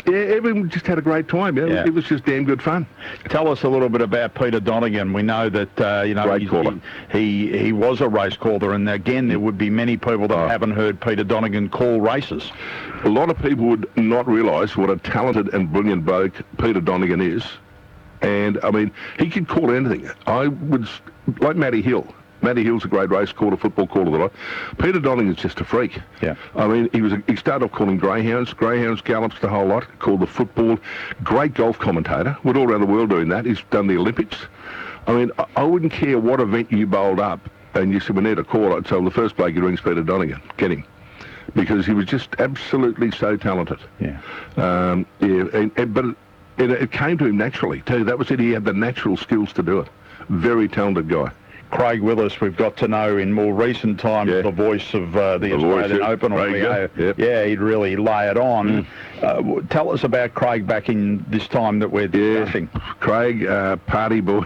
everyone just had a great time. It was just damn good fun. Tell us a little bit about Peter Donegan. We know that, great caller. He was a race caller, and again, there would be many people that haven't heard Peter Donegan call races. A lot of people would not realise what a talented and brilliant bloke Peter Donegan is. And, I mean, he could call anything. I would, like Matty Hill. Matty Hill's a great race caller, football caller. That Peter Donnelly is just a freak. Yeah. I mean, he started off calling greyhounds, gallops, the whole lot. Called the football. Great golf commentator. Went all around the world doing that. He's done the Olympics. I mean, I wouldn't care what event you bowled up, and you said we need a caller. I'd say the first bloke you ring's Peter Donnelly. Get him. Because he was just absolutely so talented. Yeah. But it came to him naturally too. That was it. He had the natural skills to do it. Very talented guy. Craig Willis, we've got to know in more recent times the voice of the Australian Open. Yeah, he'd really lay it on. Tell us about Craig back in this time that we're discussing. Craig, party boy.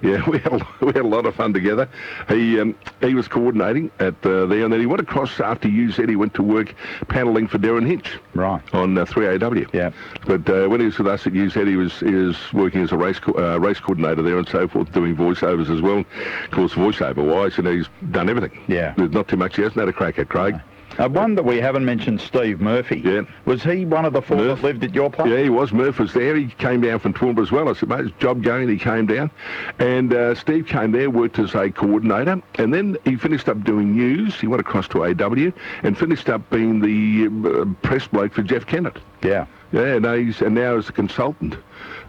We had a lot of fun together. He was coordinating at there, and then he went across after UZ. He went to work panelling for Darren Hinch. Right. On 3AW. Yeah. But when he was with us at UZ, he was working as a race coordinator there and so forth, doing voiceovers as well. Of course, voiceover-wise, he's done everything. Yeah. There's not too much he hasn't had a crack at, Craig. One that we haven't mentioned, Steve Murphy. Yeah. Was he one of the four that lived at your place? Yeah, he was. Murph was there. He came down from Toowoomba as well. I said, mate, his job going, he came down. And Steve came there, worked as a coordinator, and then he finished up doing news. He went across to AW and finished up being the press bloke for Jeff Kennett. Yeah. Yeah, now he's a consultant.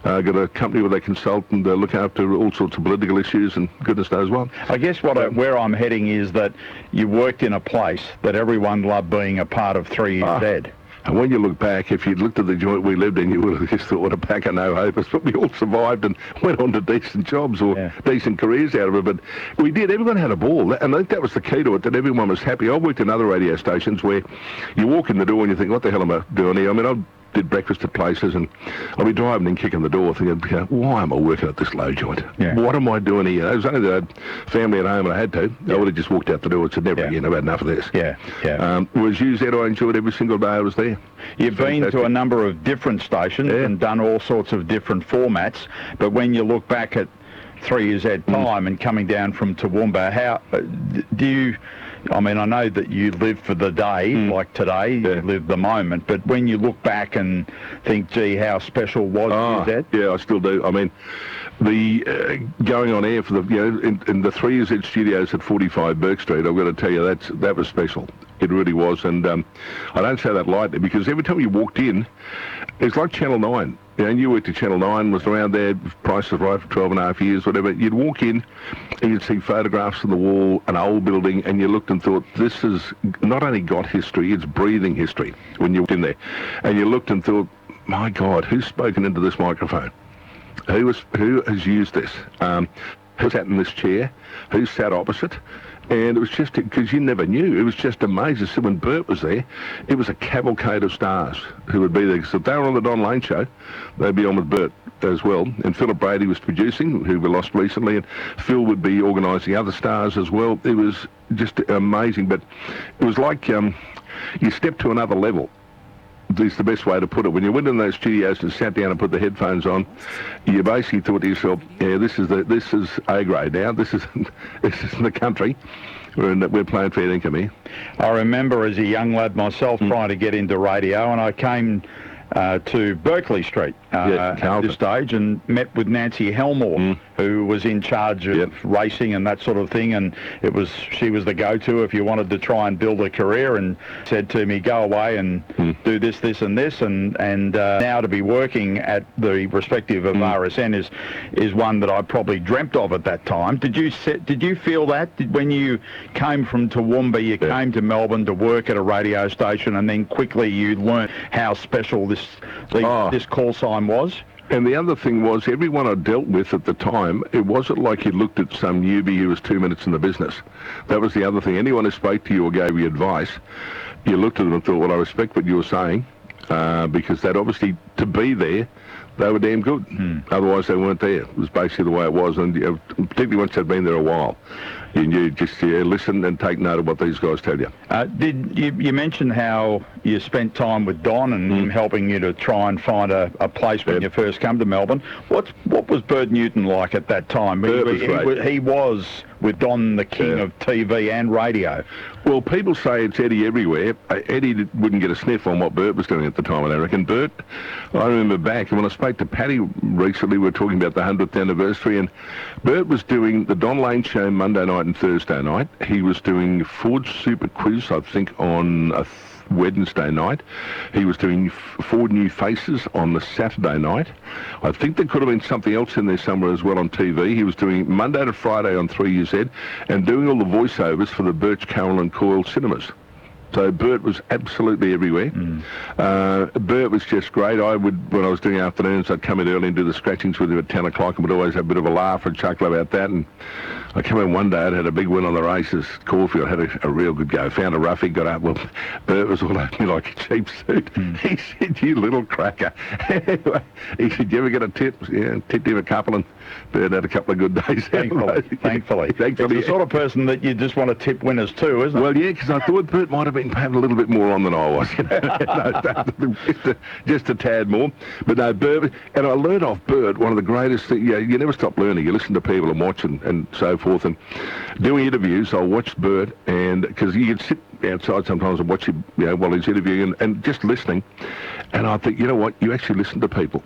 Got a company where they consult and look after all sorts of political issues and goodness knows what. I guess where I'm heading is that you worked in a place that everyone loved being a part of 3UZ. And when you look back, if you'd looked at the joint we lived in, you would have just thought, what a pack of no-hopers. But we all survived and went on to decent jobs or decent careers out of it. But we did. Everyone had a ball. And I think that was the key to it, that everyone was happy. I worked in other radio stations where you walk in the door and you think, what the hell am I doing here? I mean, I did breakfast at places and I'll be driving and kicking the door thinking, why am I working at this low joint? Yeah. What am I doing here? It was only the family at home and I had to. I would have just walked out the door and said, never again, I've had enough of this. Yeah, yeah. Whereas UZ, I enjoyed every single day I was there. You've been to a number of different stations and done all sorts of different formats, but when you look back at 3UZ time and coming down from Toowoomba, how do you... I mean, I know that you live for the day, like today, you live the moment, but when you look back and think, gee, how special was UZ? Yeah, I still do. I mean, the going on air for the, in the 3UZ studios at 45 Burke Street, I've got to tell you, that was special. It really was, and I don't say that lightly, because every time you walked in, it's like Channel 9. And you worked at Channel 9, was around there, Price was Right for 12 and a half years, whatever. You'd walk in and you'd see photographs on the wall, an old building, and you looked and thought, this has not only got history, it's breathing history when you walked in there. And you looked and thought, my God, who's spoken into this microphone? Who has used this? Who sat in this chair? Who sat opposite? And it was just, because you never knew, it was just amazing. So when Bert was there, it was a cavalcade of stars who would be there. So if they were on the Don Lane show, they'd be on with Bert as well. And Philip Brady was producing, who we lost recently, and Phil would be organising other stars as well. It was just amazing, but it was like you stepped to another level. Is the best way to put it. When you went in those studios and sat down and put the headphones on, you basically thought to yourself, yeah, this is A grade now. This is the country. We're playing fair income here. I remember as a young lad myself trying to get into radio, and I came to Berkeley Street at this stage and met with Nancy Helmore, who was in charge of racing and that sort of thing, and she was the go-to if you wanted to try and build a career, and said to me, go away and do this, this and this, and now to be working at the respective of RSN is one that I probably dreamt of at that time. Did you feel that when you came from Toowoomba, you came to Melbourne to work at a radio station, and then quickly you learned how special this call sign was? And the other thing was, everyone I dealt with at the time, it wasn't like you looked at some newbie who was 2 minutes in the business. That was the other thing. Anyone who spoke to you or gave you advice, you looked at them and thought, well, I respect what you were saying, because that obviously, to be there, they were damn good. Otherwise, they weren't there. It was basically the way it was, and particularly once they'd been there a while. You just listen and take note of what these guys tell you. Did you mention how you spent time with Don and him helping you to try and find a place when you first come to Melbourne? What was Bert Newton like at that time? Bert was great. He was with Don, the king of TV and radio. Well, people say it's Eddie everywhere. Eddie wouldn't get a sniff on what Bert was doing at the time, I reckon. Bert, I remember back, and when I spoke to Paddy recently, we were talking about the 100th anniversary, and Bert was doing the Don Lane show Monday night and Thursday night. He was doing Ford Super Quiz, I think, on a Wednesday night. He was doing Ford New Faces on the Saturday night. I think there could have been something else in there somewhere as well on TV. He was doing Monday to Friday on 3UZ and doing all the voiceovers for the Birch, Carroll and Coyle cinemas. So Bert was absolutely everywhere. Bert was just great. When I was doing afternoons, I'd come in early and do the scratchings with him at 10 o'clock and would always have a bit of a laugh and chuckle about that. And I came in one day, I'd had a big win on the races. Caulfield had a real good go. Found a roughie, got up. Well, Bert was all over me like a cheap suit. He said, "You little cracker." He said, "You ever get a tip?" Yeah, tipped him a couple, and Bert had a couple of good days. Thankfully. He's the sort of person that you just want to tip winners too, isn't it? Well, yeah, because I thought Bert might have been having a little bit more on than I was. Just a tad more. But no, Bert, and I learned off Bert, one of the greatest things. You never stop learning. You listen to people and watch and so forth. And doing interviews, I watched Bert, and because you could sit outside sometimes and watch him, while he's interviewing and just listening. And I think, you know what, you actually listen to people.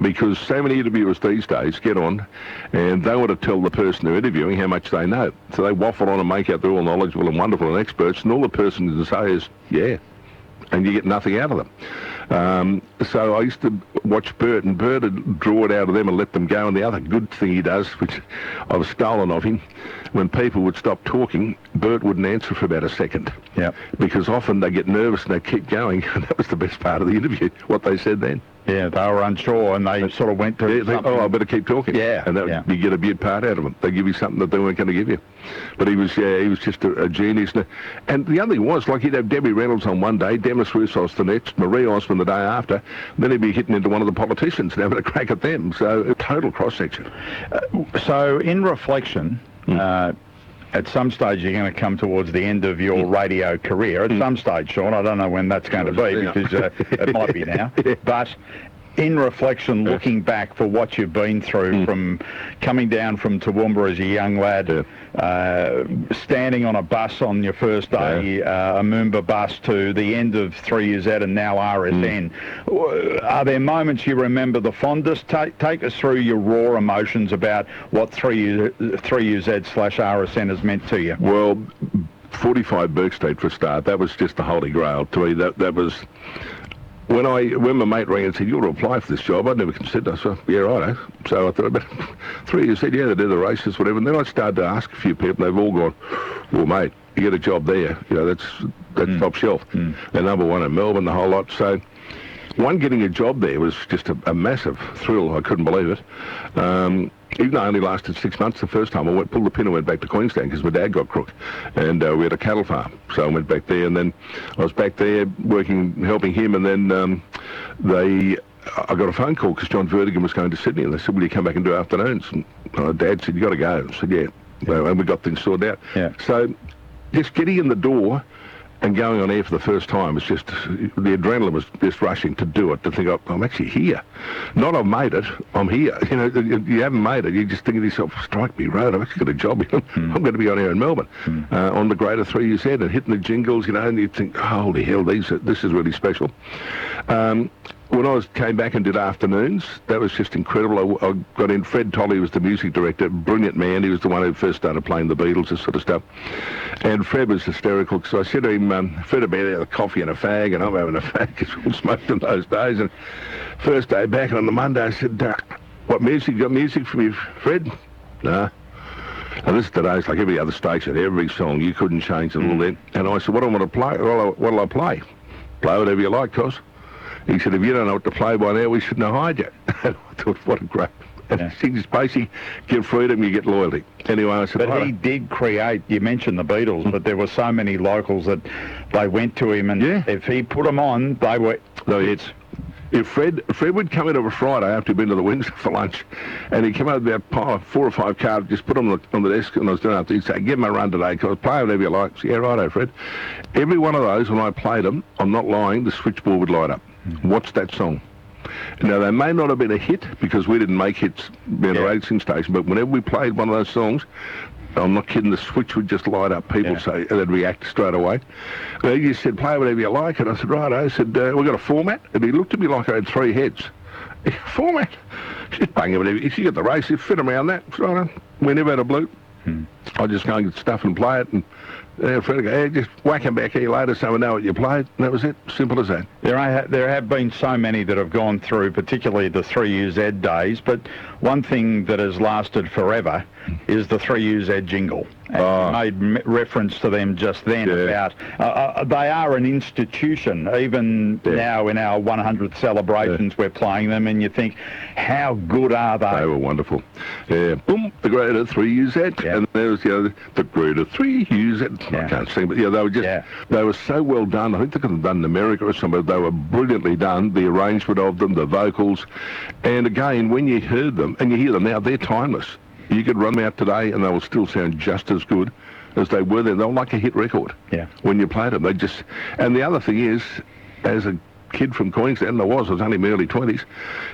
Because so many interviewers these days get on and they want to tell the person they're interviewing how much they know. So they waffle on and make out they're all knowledgeable and wonderful and experts, and all the person can say is, yeah, and you get nothing out of them. So I used to watch Bert, and Bert would draw it out of them and let them go. And the other good thing he does, which I've stolen of him, when people would stop talking, Bert wouldn't answer for about a second. Yeah. Because often they get nervous and they keep going. And that was the best part of the interview, what they said then. Yeah, they were unsure, and they sort of went to I better keep talking. Yeah, and you get a big part out of them. They give you something that they weren't going to give you. But he was just a genius. And the other thing was, like, he'd have Debbie Reynolds on one day, Demis Roussos the next, Marie Osmond the day after, then he'd be hitting into one of the politicians and having a crack at them. So a total cross-section. So in reflection, at some stage you're going to come towards the end of your radio career. At some stage, Sean, I don't know when that's going to be, because it might be now. But in reflection, looking back for what you've been through, from coming down from Toowoomba as a young lad, standing on a bus on your first day, a Moomba bus, to the end of 3UZ and now RSN, are there moments you remember the fondest? Take us through your raw emotions about what 3UZ/RSN has meant to you. Well, 45 Burke Street for a start, that was just the holy grail to me. That was... When my mate rang and said, "You'll apply for this job," I'd never considered. I said, "Yeah, right." So I thought about 3 years. Said, "Yeah, they do the races, whatever." And then I started to ask a few people. They've all gone, "Well, mate, you get a job there. That's top shelf." They're number one in Melbourne, the whole lot. So, getting a job there was just a massive thrill. I couldn't believe it. Even though I only lasted 6 months the first time, I pulled the pin and went back to Queensland because my dad got crook, and we had a cattle farm. So I went back there, and then I was back there helping him, and then I got a phone call because John Vertigan was going to Sydney, and they said, "Will you come back and do afternoons?" And Dad said, "You got to go." I said, "Yeah," and we got things sorted out. Yeah. So just getting in the door and going on air for the first time was just, the adrenaline was just rushing to do it, to think, I'm actually here. Not I've made it, I'm here. You haven't made it. You just think to yourself, strike me road, I've actually got a job. I'm going to be on air in Melbourne, on the greater 3UZ, and hitting the jingles, and you think, holy hell, this is really special. When I came back and did afternoons, that was just incredible. I got in. Fred Tolley was the music director, brilliant man. He was the one who first started playing the Beatles, this sort of stuff. And Fred was hysterical, because I said to him, Fred had been there with a coffee and a fag, and I'm having a fag, because we all smoked in those days. And first day back, and on the Monday, I said, "What music? You got music for me, Fred?" "No." And this today's like every other station, every song, you couldn't change it all then. And I said, "What do I want to play? What'll I play?" "Play whatever you like, cos." He said, "If you don't know what to play by now, we shouldn't have hired you." And I thought, what a great... He just basically give freedom, you get loyalty. Anyway, I said... But he did create, you mentioned the Beatles, but there were so many locals that they went to him, and if he put them on, they were hits. If Fred would come in on a Friday after he'd been to the Windsor for lunch, and he'd come out with about 4 or 5 cards, just put them on the desk, and I was doing after, he'd say, "Give him a run today, cos play whatever you like." So, "Yeah, righto, Fred." Every one of those, when I played them, I'm not lying, the switchboard would light up. What's that song? Now, they may not have been a hit, because we didn't make hits being a racing station, but whenever we played one of those songs, I'm not kidding, the switch would just light up. People say, they'd react straight away. He just said, play whatever you like. And I said, right. I said, we've got a format. And he looked at me like I had 3 heads. Format? Just bang whatever. If you get the race, you fit around that. Right. We never had a blue. I just go and get stuff and play it. And Fred go, just whack him back here later so we know what you played. And that was it. Simple as that. There have been so many that have gone through, particularly the 3UZ days, but one thing that has lasted forever is the 3UZ jingle. And you made reference to them just then about they are an institution. Even now in our 100th celebrations we're playing them, and you think, how good are they? They were wonderful. Boom, the greater 3UZ. And there was the greater 3UZ. I can't sing, but they were just, they were so well done. I think they could have done in America or somewhere. They were brilliantly done, the arrangement of them, the vocals. And again, when you heard them, and you hear them now, they're timeless. You could run them out today and they will still sound just as good as they were then. They were like a hit record when you played them. They just, and the other thing is, as a kid from Queensland, I was only in my early 20s,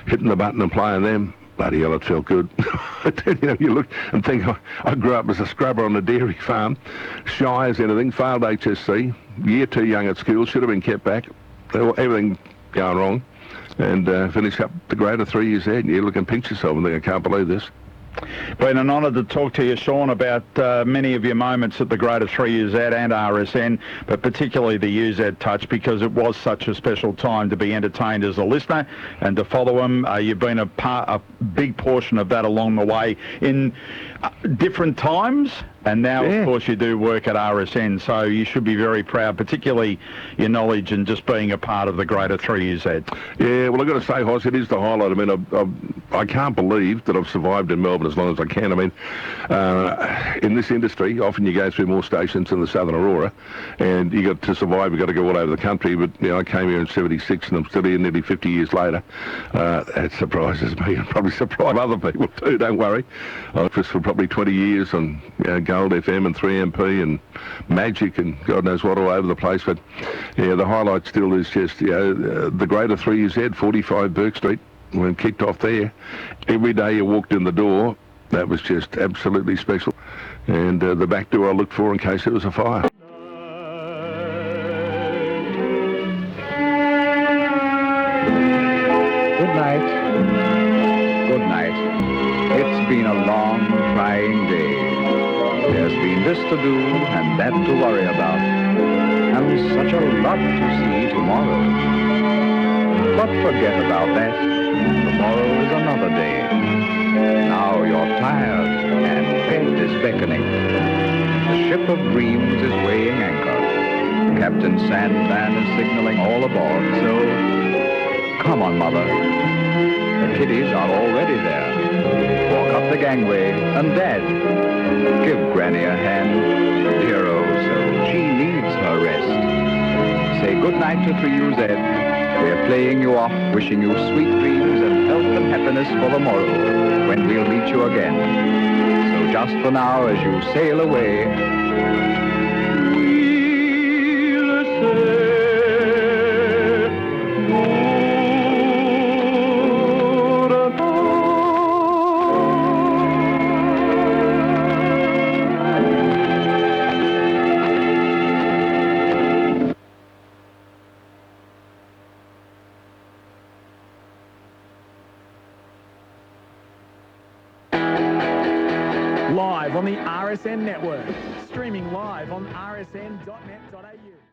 hitting the button and playing them, bloody hell, it felt good. You look and think, I grew up as a scrubber on a dairy farm, shy as anything, failed HSC, year 2 young at school, should have been kept back, everything going wrong, and finished up the greater 3UZ, and you look and pinch yourself and think, I can't believe this. Been an honour to talk to you, Sean, about many of your moments at the greater 3UZ and RSN, but particularly the UZ Touch, because it was such a special time to be entertained as a listener and to follow them. You've been a big portion of that along the way in different times, and now, of course, you do work at RSN, so you should be very proud, particularly your knowledge and just being a part of the greater 3UZ. Yeah, well, I've got to say, Hoss, it is the highlight. I mean, I can't believe that I've survived in Melbourne as long as I can. I mean, in this industry, often you go through more stations than the Southern Aurora, and you got to survive, you've got to go all over the country, but, I came here in 76, and I'm still here nearly 50 years later. That surprises me, and probably surprise other people too, don't worry. I've for probably 20 years on Gold FM and 3MP and Magic and God knows what all over the place, but the highlight still is just the greater 3UZ, 45 Burke Street, when kicked off there. Every day you walked in the door, that was just absolutely special, and the back door I looked for in case there was a fire. Good night. Good night. It's been a long, trying day. There's been this to do and that to worry about, and such a lot to see tomorrow. But forget about that. Tomorrow is another day. Now you're tired and bed is beckoning. The ship of dreams is weighing anchor. Captain Sandman is signaling all aboard, so come on, Mother. The kiddies are already there. Walk up the gangway, and Dad, give Granny a hand. Dear oh, so she needs her rest. Say good night to 3UZ. We're playing you off, wishing you sweet dreams and health and happiness for the morrow, when we'll meet you again. So just for now, as you sail away, live on the RSN network, streaming live on rsn.net.au.